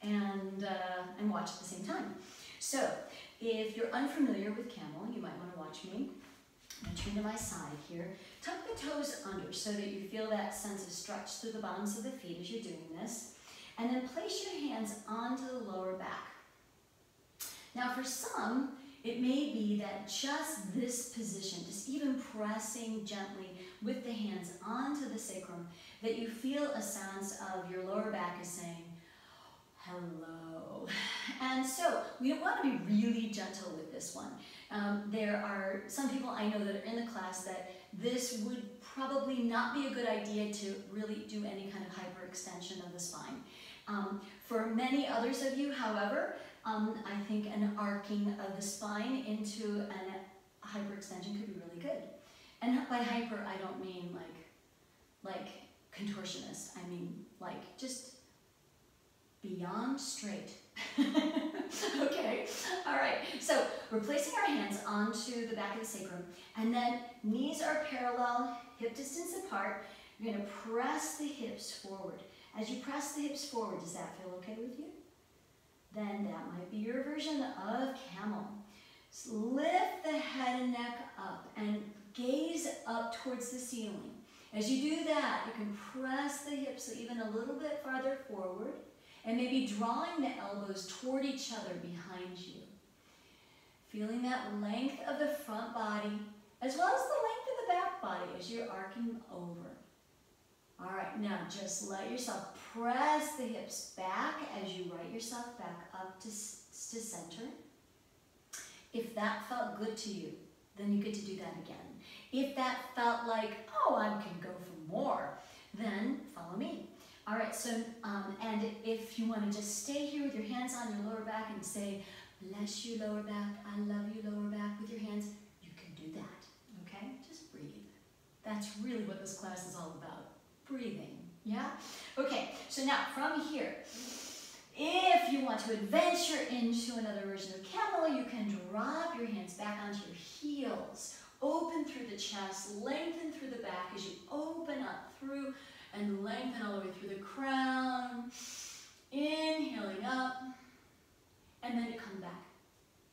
and watch at the same time. So, if you're unfamiliar with camel, you might want to watch me. I'm going to turn to my side here. Tuck the toes under so that you feel that sense of stretch through the bottoms of the feet as you're doing this. And then place your hands onto the lower back. Now, for some, it may be that just this position, just even pressing gently with the hands onto the sacrum, that you feel a sense of your lower back is saying, hello. And so we want to be really gentle with this one. There are some people I know that are in the class that this would probably not be a good idea to really do any kind of hyperextension of the spine. For many others of you, however, I think an arcing of the spine into a hyperextension could be really good. And by hyper, I don't mean like contortionist. I mean like just beyond straight. Okay, all right. So we're placing our hands onto the back of the sacrum, and then knees are parallel, hip distance apart. You're going to press the hips forward. As you press the hips forward, does that feel okay with you? Then that might be your version of camel. So lift the head and neck up and gaze up towards the ceiling. As you do that, you can press the hips even a little bit farther forward and maybe drawing the elbows toward each other behind you. Feeling that length of the front body as well as the length of the back body as you're arcing over. All right, now just let yourself press the hips back as you right yourself back up to center. If that felt good to you, then you get to do that again. If that felt like, oh, I can go for more, then follow me. All right, so, and if you want to just stay here with your hands on your lower back and say, bless you lower back, I love you lower back with your hands, you can do that, okay? Just breathe. That's really what this class is all about. breathing. Yeah? Okay, so now from here, if you want to adventure into another version of camel, you can drop your hands back onto your heels. Open through the chest, lengthen through the back as you open up through and lengthen all the way through the crown. Inhaling up, and then you come back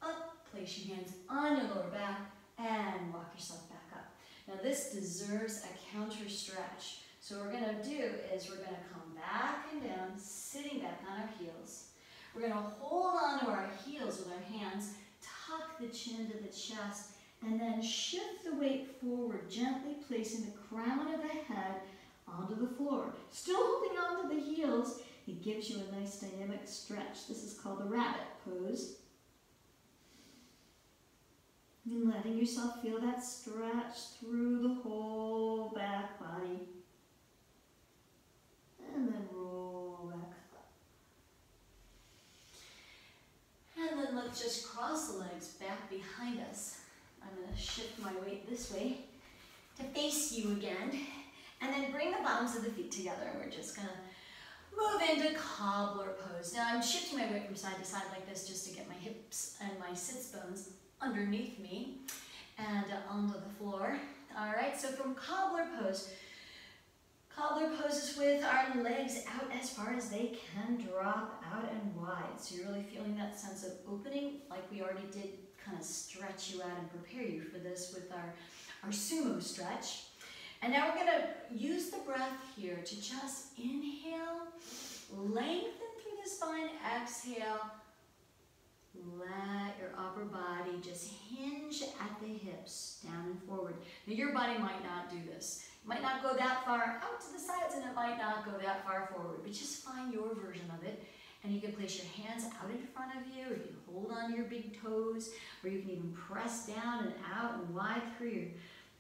up. Place your hands on your lower back and walk yourself back up. Now this deserves a counter stretch. So what we're going to do is we're going to come back and down, sitting back on our heels. We're going to hold on to our heels with our hands, tuck the chin to the chest, and then shift the weight forward, gently placing the crown of the head onto the floor. Still holding on to the heels, it gives you a nice dynamic stretch. This is called the rabbit pose. And letting yourself feel that stretch through the whole back body. And then roll back up. And then let's just cross the legs back behind us. I'm going to shift my weight this way to face you again. And then bring the bottoms of the feet together. We're just going to move into cobbler pose. Now I'm shifting my weight from side to side like this just to get my hips and my sits bones underneath me and onto the floor. All right, so from cobbler pose is with our legs out as far as they can drop out and wide. So you're really feeling that sense of opening, like we already did, kind of stretch you out and prepare you for this with our sumo stretch. And now we're going to use the breath here to just inhale, lengthen through the spine, exhale, let your upper body just hinge at the hips, down and forward. Now your body might not do this. It might not go that far out to the sides and it might not go that far forward, but just find your version of it. And you can place your hands out in front of you, or you can hold on to your big toes, or you can even press down and out and wide through your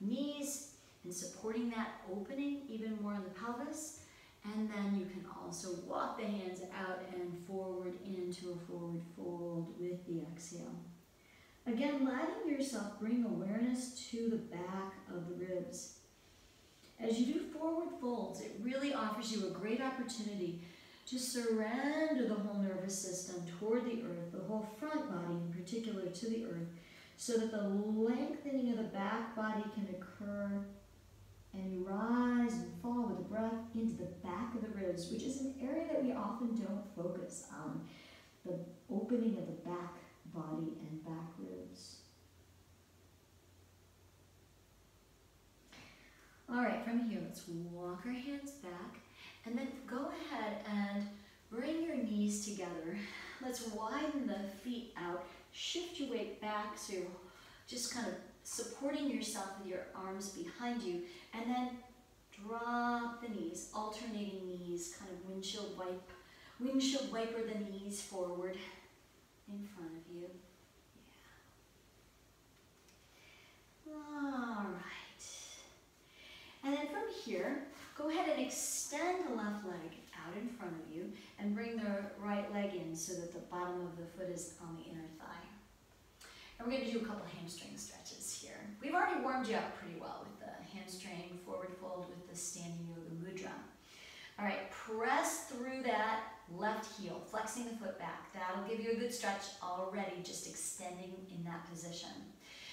knees, and supporting that opening even more in the pelvis. And then you can also walk the hands out and forward into a forward fold with the exhale. Again, letting yourself bring awareness to the back of the ribs. As you do forward folds, it really offers you a great opportunity to surrender the whole nervous system toward the earth, the whole front body in particular to the earth, so that the lengthening of the back body can occur and you rise and fall with the breath into the back of the ribs, which is an area that we often don't focus on, the opening of the back body and back ribs. All right, from here, let's walk our hands back, and then go ahead and bring your knees together. Let's widen the feet out, shift your weight back so you're just kind of supporting yourself with your arms behind you, and then drop the knees, alternating knees, kind of windshield wiper the knees forward in front of you. Yeah. All right. And then from here, go ahead and extend the left leg out in front of you and bring the right leg in so that the bottom of the foot is on the inner thigh. And we're going to do a couple hamstring stretches here. We've already warmed you up pretty well with the hamstring forward fold with the standing yoga mudra. All right, press through that left heel, flexing the foot back. That'll give you a good stretch already, just extending in that position.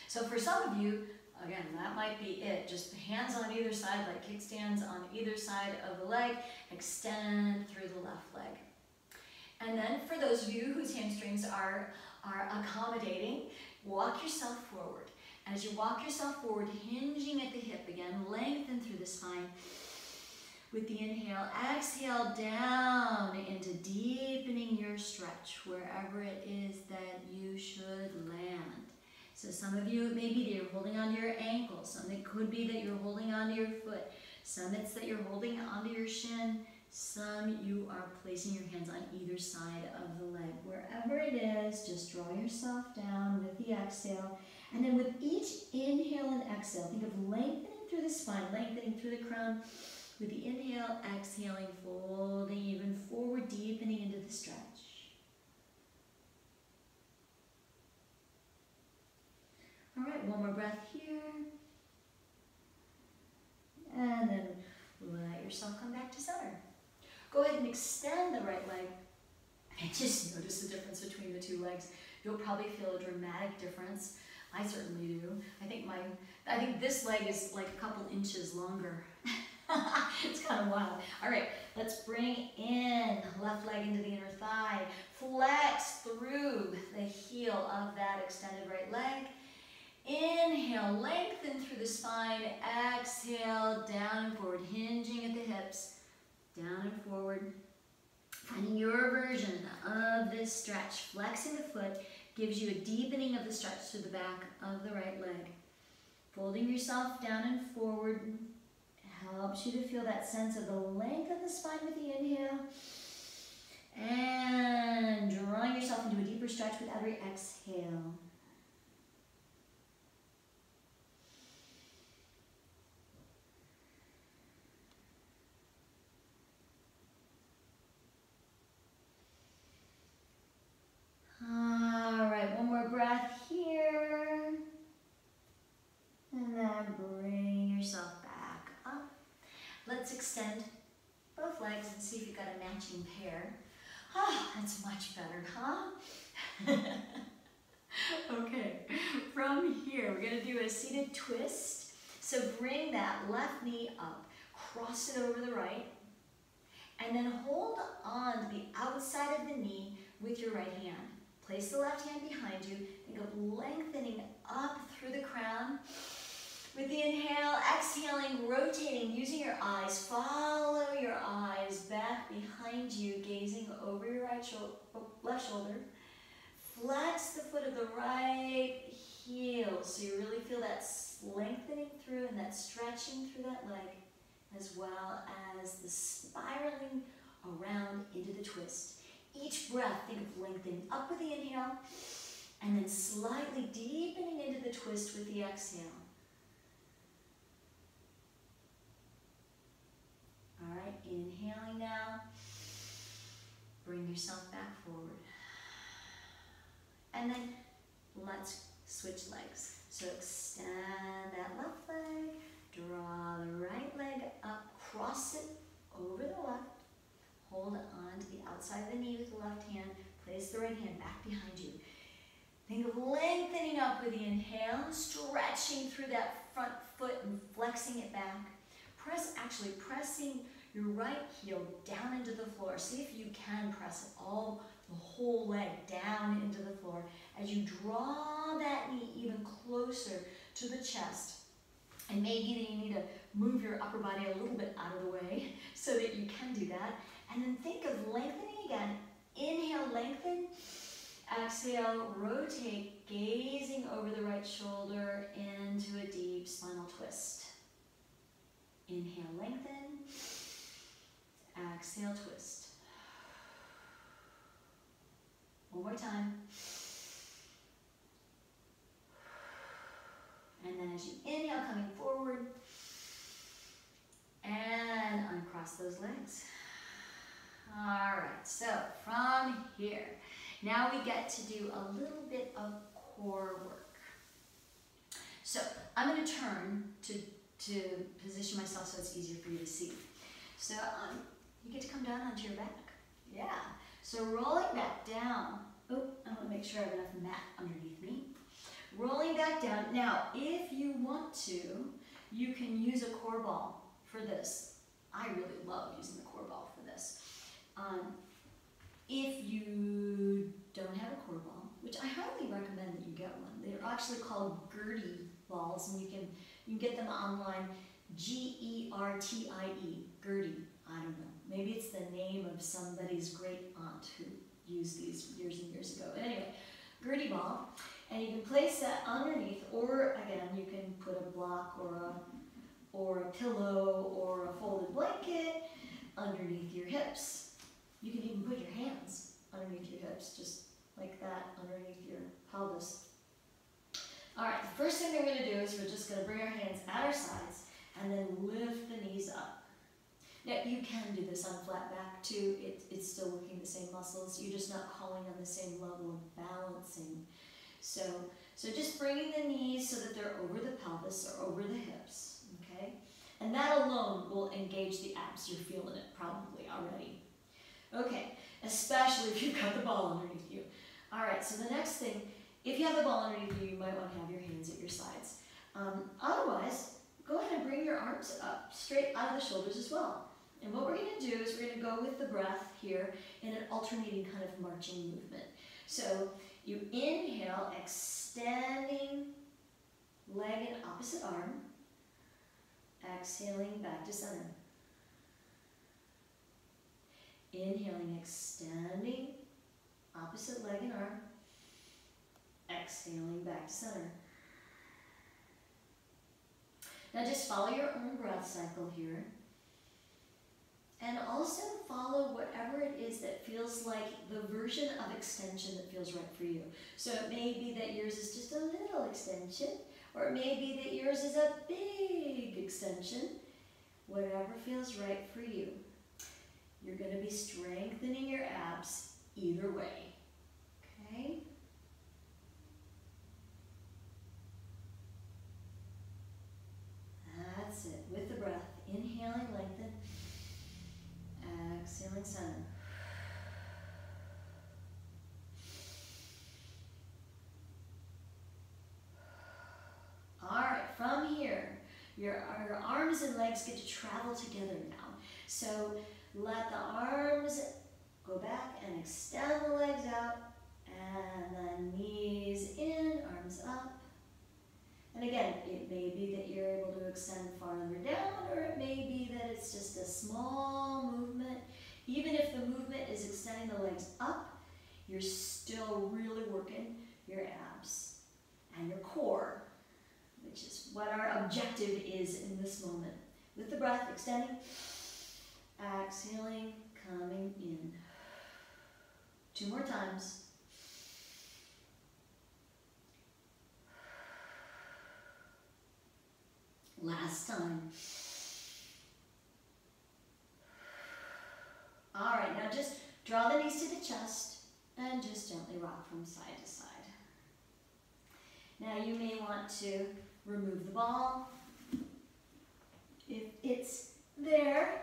So for some of you, again, that might be it. Just hands on either side, like kickstands on either side of the leg. Extend through the left leg. And then for those of you whose hamstrings are accommodating, walk yourself forward. As you walk yourself forward, hinging at the hip again, lengthen through the spine. With the inhale, exhale down into deepening your stretch wherever it is that you should land. So some of you, it may be that you're holding onto your ankle. Some it could be that you're holding onto your foot. Some it's that you're holding onto your shin. Some you are placing your hands on either side of the leg. Wherever it is, just draw yourself down with the exhale. And then with each inhale and exhale, think of lengthening through the spine, lengthening through the crown. With the inhale, exhaling, folding even forward, deepening into the stretch. All right, one more breath here. And then let yourself come and extend the right leg. And just notice the difference between the two legs. You'll probably feel a dramatic difference. I certainly do. I think this leg is like a couple inches longer. It's kind of wild. All right, let's bring in left leg into the inner thigh. Flex through the heel of that extended right leg. Inhale, lengthen through the spine. Exhale, down and forward, hinging at the hips. Down and forward. Finding your version of this stretch. Flexing the foot gives you a deepening of the stretch through the back of the right leg. Folding yourself down and forward helps you to feel that sense of the length of the spine with the inhale. And drawing yourself into a deeper stretch with every exhale. All right, one more breath here. And then bring yourself back up. Let's extend both legs and see if you've got a matching pair. Ah, that's much better, huh? Okay, from here, we're gonna do a seated twist. So bring that left knee up, cross it over the right, and then hold on to the outside of the knee with your right hand. Place the left hand behind you. Think of lengthening up through the crown. With the inhale, exhaling, rotating, using your eyes. Follow your eyes back behind you, gazing over your left shoulder. Flex the foot of the right heel, so you really feel that lengthening through and that stretching through that leg, as well as the spiraling around into the twist. Each breath, think of lengthening up with the inhale, and then slightly deepening into the twist with the exhale. All right, inhaling now. Bring yourself back forward. And then let's switch legs. So extend that left leg, draw the right leg up, cross it over the left. Hold on to the outside of the knee with the left hand. Place the right hand back behind you. Think of lengthening up with the inhale, stretching through that front foot and flexing it back. Actually pressing your right heel down into the floor. See if you can press it the whole leg down into the floor as you draw that knee even closer to the chest. And maybe you need to move your upper body a little bit out of the way so that you can do that. And then think of lengthening again. Inhale, lengthen. Exhale, rotate, gazing over the right shoulder into a deep spinal twist. Inhale, lengthen. Exhale, twist. One more time. And then as you inhale, coming forward. And uncross those legs. All right, so from here, now we get to do a little bit of core work. So I'm going to turn to position myself so it's easier for you to see. So you get to come down onto your back. Yeah. So rolling back down. Oh, I want to make sure I have enough mat underneath me. Rolling back down. Now, if you want to, you can use a core ball for this. I really love using the core ball for this. If you don't have a core ball, which I highly recommend that you get one. They're actually called Gardenia balls, and you can get them online. Gertie, Gardenia. I don't know. Maybe it's the name of somebody's great aunt who used these years and years ago. Anyway, Gardenia ball, and you can place that underneath, or again, you can put a block or a pillow or a folded blanket underneath your hips. You can even put your hands underneath your hips, just like that, underneath your pelvis. All right, the first thing we're going to do is we're just going to bring our hands at our sides and then lift the knees up. Now, you can do this on flat back too. It's still working the same muscles. You're just not calling on the same level of balancing. So just bringing the knees so that they're over the pelvis or over the hips, okay? And that alone will engage the abs. You're feeling it probably already. especially if you've got the ball underneath you. All right, so the next thing, if you have the ball underneath you, you might want to have your hands at your sides. Otherwise, go ahead and bring your arms up, straight out of the shoulders as well. And what we're going to do is we're going to go with the breath here in an alternating kind of marching movement. So you inhale, extending leg and opposite arm, exhaling back to center. Inhaling, extending opposite leg and arm, exhaling back to center. Now just follow your own breath cycle here. And also follow whatever it is that feels like the version of extension that feels right for you. So it may be that yours is just a little extension, or it may be that yours is a big extension. Whatever feels right for you. You're going to be strengthening your abs either way. Okay? That's it. With the breath, inhaling, lengthen. Exhaling, center. All right, from here, your arms and legs get to travel together now. So let the arms go back and extend the legs out, and then knees in, arms up. And again, it may be that you're able to extend farther down, or it may be that it's just a small movement. Even if the movement is extending the legs up, you're still really working your abs and your core, which is what our objective is in this moment. With the breath, extending, exhaling, coming in. 2 more times. Last time. All right, now just draw the knees to the chest and just gently rock from side to side. Now you may want to remove the ball if it's there.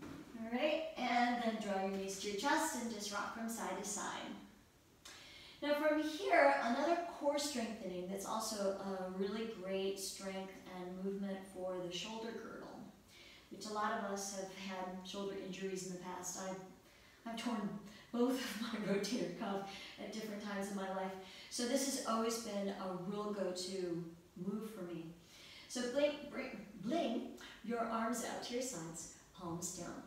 All right, and then draw your knees to your chest and just rock from side to side. Now from here, another core strengthening that's also a really great strength and movement for the shoulder girdle, which a lot of us have had shoulder injuries in the past. I've torn both of my rotator cuff at different times in my life. So this has always been a real go-to move for me. So bring your arms out to your sides, palms down.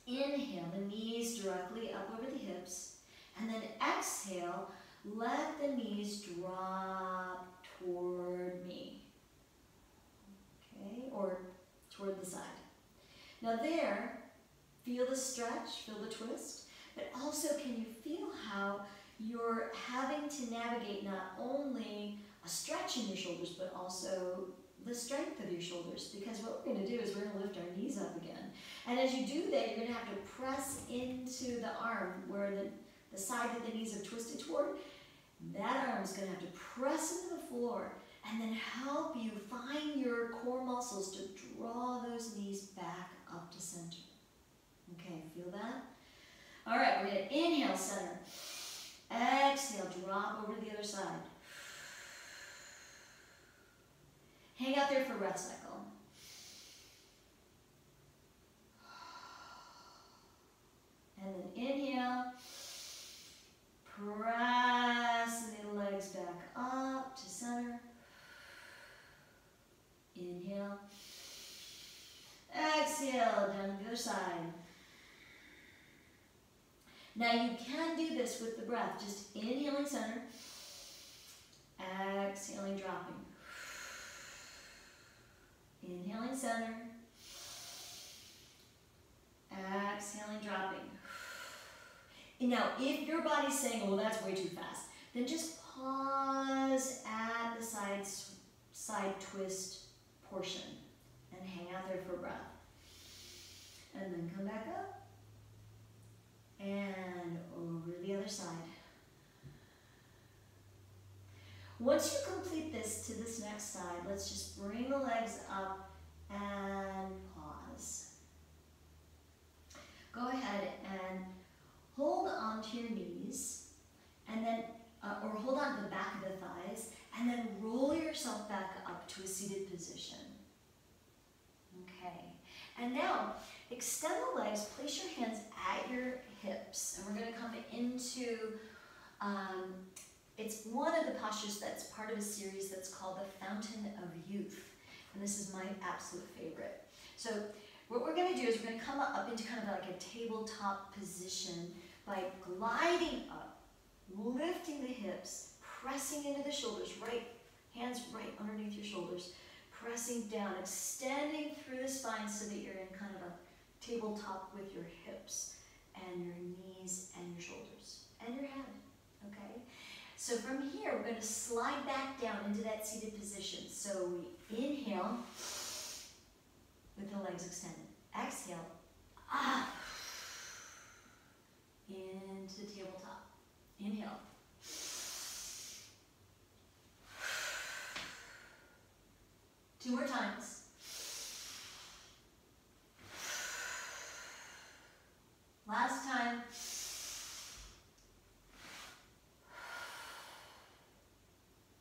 Inhale, the knees directly up over the hips. And then exhale, let the knees drop toward me. Okay, or toward the side. Now there, feel the stretch, feel the twist, but also can you feel how you're having to navigate not only a stretch in your shoulders, but also the strength of your shoulders, because what we're going to do is we're going to lift our knees up again. And as you do that, you're going to have to press into the arm where the side that the knees have twisted toward. That arm is going to have to press into the floor and then help you find your core muscles to draw those knees back up to center. Okay, feel that? All right, we're going to inhale, center. Exhale, drop over to the other side. Hang out there for breath cycle. And then inhale. Press the legs back up to center. Inhale. Exhale, down to the other side. Now you can do this with the breath. Just inhaling center. Exhaling, dropping. Inhaling center. Exhaling, dropping. And now, if your body's saying, oh, that's way too fast, then just pause at the side twist portion and hang out there for breath. And then come back up and over the other side. Once you complete this to this next side, let's just bring the legs up and pause. Go ahead and onto your knees, and then, or hold on to the back of the thighs, and then roll yourself back up to a seated position. Okay, and now extend the legs, place your hands at your hips, and we're going to come into, it's one of the postures that's part of a series that's called the Fountain of Youth, and this is my absolute favorite. So what we're going to do is we're going to come up into kind of like a tabletop position by gliding up, lifting the hips, pressing into the shoulders, hands right underneath your shoulders, pressing down, extending through the spine so that you're in kind of a tabletop with your hips and your knees and your shoulders and your head, okay? So from here, we're going to slide back down into that seated position. So we inhale with the legs extended. Exhale, up, into the tabletop. Inhale. Two more times. Last time.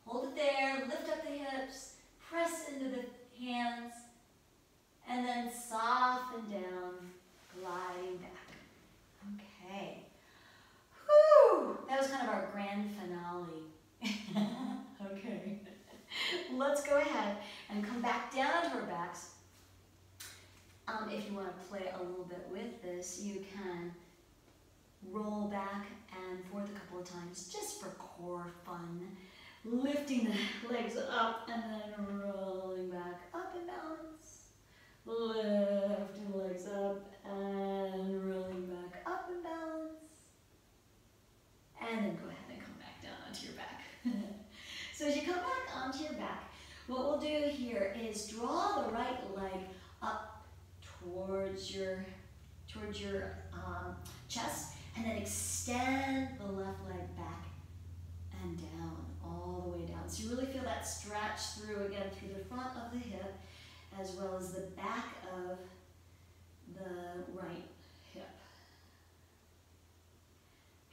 Hold it there, lift up the hips, press into the hands, and then soften down, gliding back. Okay. Whew! That was kind of our grand finale. Okay. Let's go ahead and come back down onto our backs. If you want to play a little bit with this, you can roll back and forth a couple of times just for core fun. Lifting the legs up and then rolling back up in balance. Lifting the legs up and rolling back up in balance. And then go ahead and come back down onto your back. So as you come back onto your back, what we'll do here is draw the right leg up towards your chest, and then extend the left leg back and down, all the way down. So you really feel that stretch through, again, through the front of the hip, as well as the back of the right hip.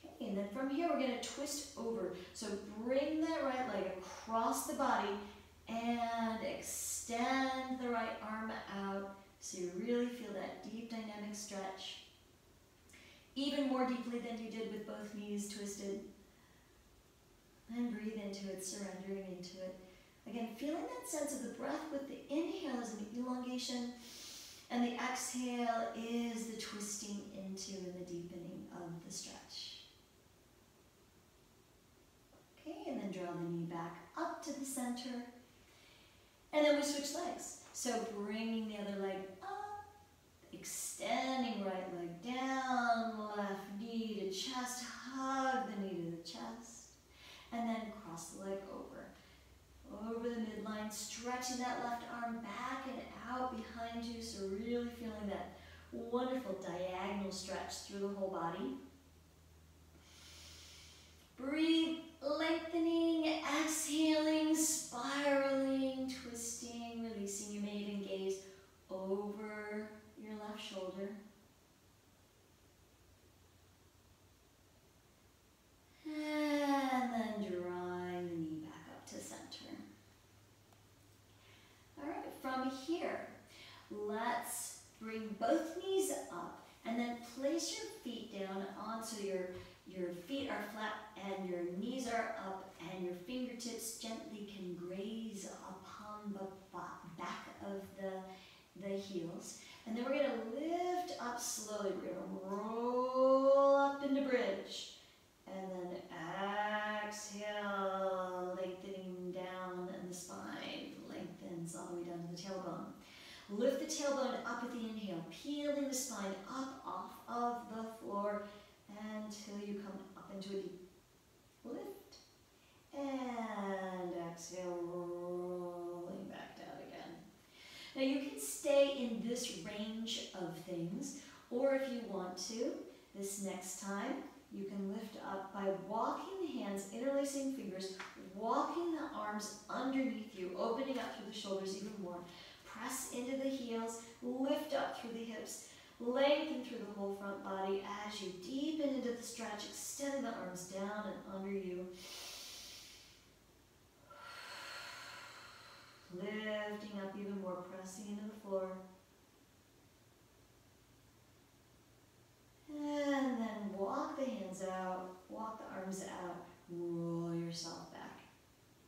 Okay, and then from here we're going to twist over. So bring that right leg across the body and extend the right arm out so you really feel that deep dynamic stretch. Even more deeply than you did with both knees twisted. And breathe into it, surrendering into it. Again, feeling that sense of the breath with the inhale is an elongation, and the exhale is the twisting into and the deepening of the stretch. Okay, and then draw the knee back up to the center. And then we switch legs. So bringing the other leg up, extending right leg down, left knee to chest, hug the knee to the chest. And then cross the leg over the midline, stretching that left arm back and out behind you, so really feeling that wonderful diagonal stretch through the whole body. Breathe, lengthening, exhaling, spiraling, twisting, releasing your maiden gaze over your left shoulder. And then drawing the knee back up to center. All right, from here, let's bring both knees up and then place your feet down on so your feet are flat and your knees are up and your fingertips gently can graze upon the back of the heels. And then we're going to lift up slowly. We're going to roll up into bridge. And then exhale, lengthening down, and the spine lengthens all the way down to the tailbone. Lift the tailbone up with the inhale, peeling the spine up off of the floor until you come up into a deep lift. And exhale, rolling back down again. Now you can stay in this range of things, or if you want to, this next time, you can lift up by walking the hands, interlacing fingers, walking the arms underneath you, opening up through the shoulders even more. Press into the heels, lift up through the hips, Lengthen through the whole front body as you deepen into the stretch, extending the arms down and under you. Lifting up even more, pressing into the floor. And then walk the hands out, walk the arms out, roll yourself back,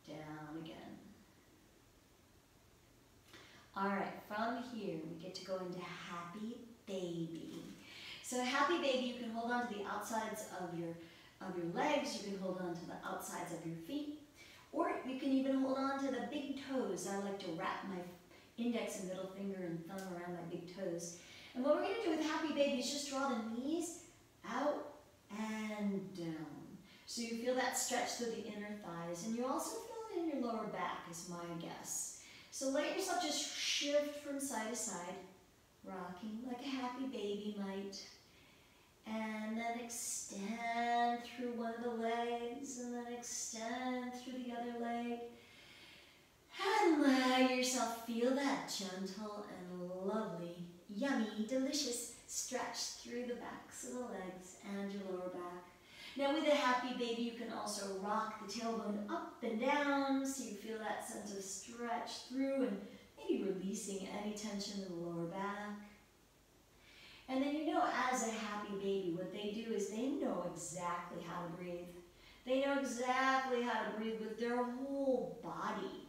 down again. All right, from here we get to go into happy baby. So happy baby, you can hold on to the outsides of your legs, you can hold on to the outsides of your feet, or you can even hold on to the big toes. I like to wrap my index and middle finger and thumb around my big toes. And what we're going to do with happy baby is just draw the knees out and down. So you feel that stretch through the inner thighs, and you also feel it in your lower back is my guess. So let yourself just shift from side to side, rocking like a happy baby might. And then extend through one of the legs, and then extend through the other leg. And let yourself feel that gentle and lovely, yummy, delicious stretch through the backs of the legs and your lower back. Now with a happy baby, you can also rock the tailbone up and down so you feel that sense of stretch through and maybe releasing any tension in the lower back. And then you know, as a happy baby, what they do is they know exactly how to breathe. They know exactly how to breathe with their whole body.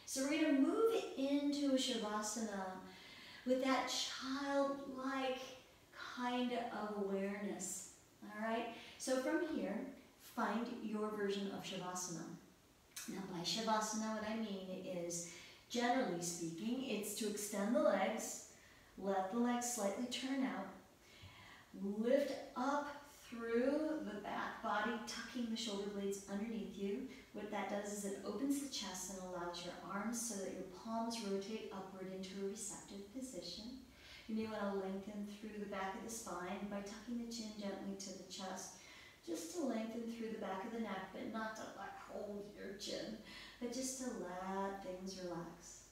So we're going to move into a shavasana with that childlike kind of awareness. All right? So from here, find your version of shavasana. Now by shavasana, what I mean is, generally speaking, it's to extend the legs, let the legs slightly turn out, lift up through the back body, tucking the shoulder blades underneath you. What that does is it opens the chest and allows your arms so that your palms rotate upward into a receptive position. You may want to lengthen through the back of the spine by tucking the chin gently to the chest, just to lengthen through the back of the neck, but not to like hold your chin, but just to let things relax.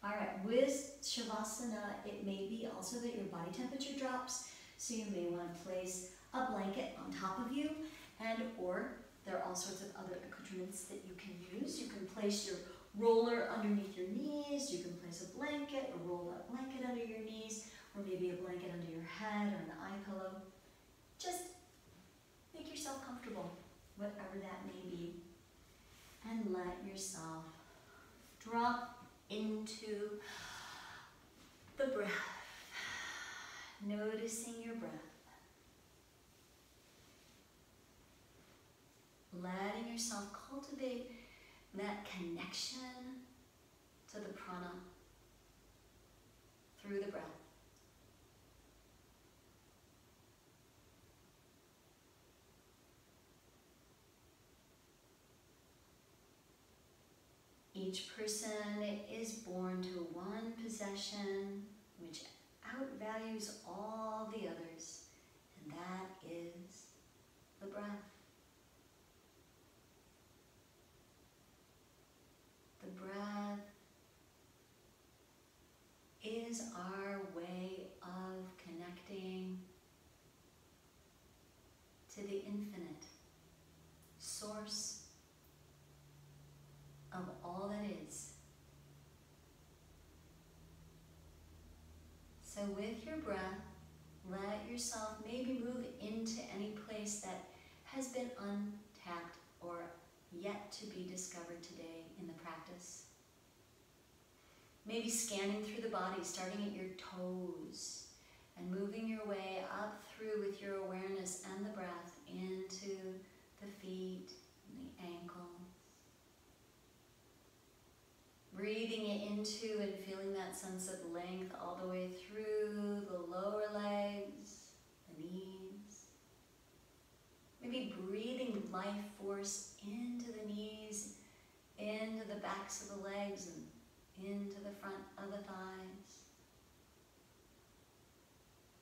All right, with shavasana, it may be also that your body temperature drops, so you may want to place a blanket on top of you, and or there are all sorts of other accoutrements that you can use. You can place your roller underneath your knees, you can place a blanket, a roll-up blanket under your knees, or maybe a blanket under your head or an eye pillow. Just make yourself comfortable, whatever that may be, and let yourself drop into the breath, noticing your breath, letting yourself cultivate that connection to the prana through the breath. Each person is born to one possession which outvalues all the others, and that is the breath. The breath is our way of connecting to the infinite source of all that is. So with your breath, let yourself maybe move into any place that has been untapped or yet to be discovered today in the practice. Maybe scanning through the body, starting at your toes and moving your way up through with your awareness and the breath into the feet and the ankles. Breathing it into and feeling that sense of length all the way through the lower legs, the knees. Maybe breathing life force into the knees, into the backs of the legs, and into the front of the thighs.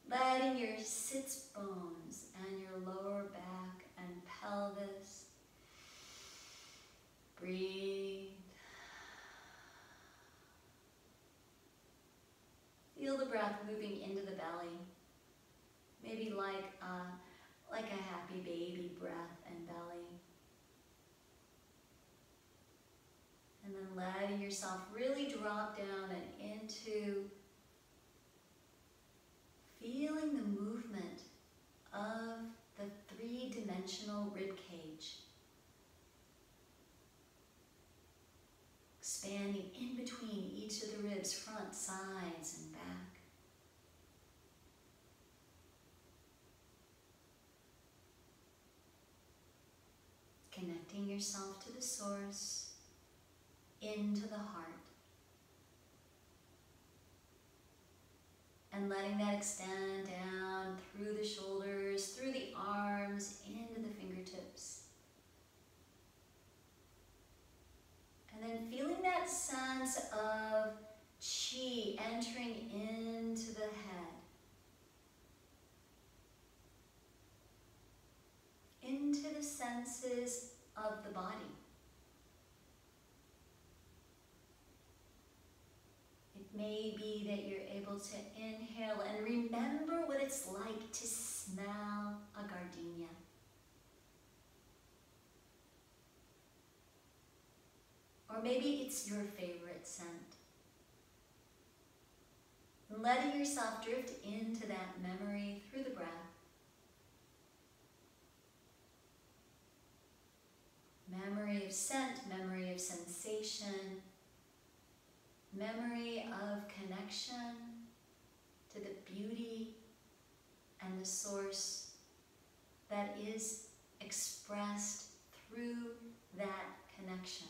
Letting your sits bones and your lower back and pelvis breathe. Feel the breath like a happy baby breath and belly. And then letting yourself really drop down and into feeling the movement of the three-dimensional rib cage. Expanding in between each of the ribs, front, sides, and back. Connecting yourself to the source, into the heart. And letting that extend down through the shoulders, through the arms, into the fingertips. And then feeling that sense of chi entering into the head. Into the senses of the body. It may be that you're able to inhale and remember what it's like to smell a gardenia. Or maybe it's your favorite scent. Letting yourself drift into that memory through the breath. Memory of scent, memory of sensation, memory of connection to the beauty and the source that is expressed through that connection.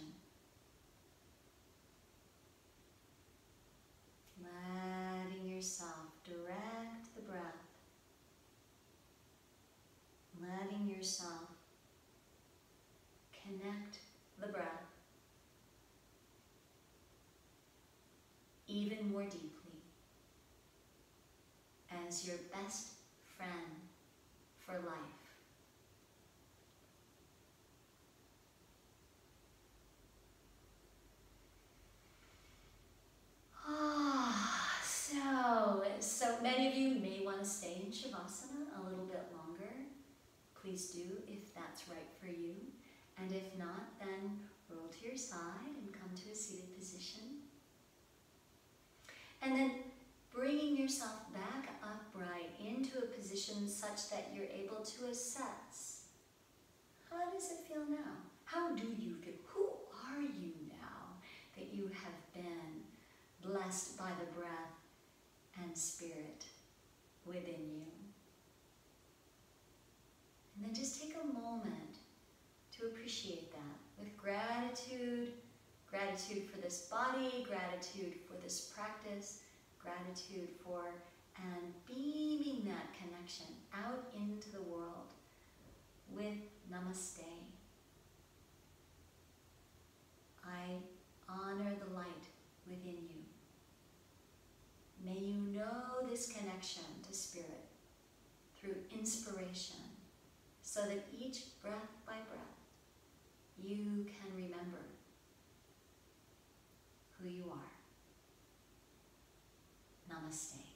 Letting yourself direct the breath. Letting yourself connect the breath even more deeply as your best friend for life. So many of you may want to stay in Shavasana a little bit longer. Please do if that's right for you. And if not, then roll to your side and come to a seated position. And then bringing yourself back upright into a position such that you're able to assess. How does it feel now? How do you feel? Who are you now that you have been blessed by the breath and spirit within you? And then just take a moment to appreciate that with gratitude. Gratitude for this body, gratitude for this practice, gratitude for and beaming that connection out into the world with namaste. I honor the light within you. May you know this connection to spirit through inspiration so that each breath by breath you can remember who you are. Namaste.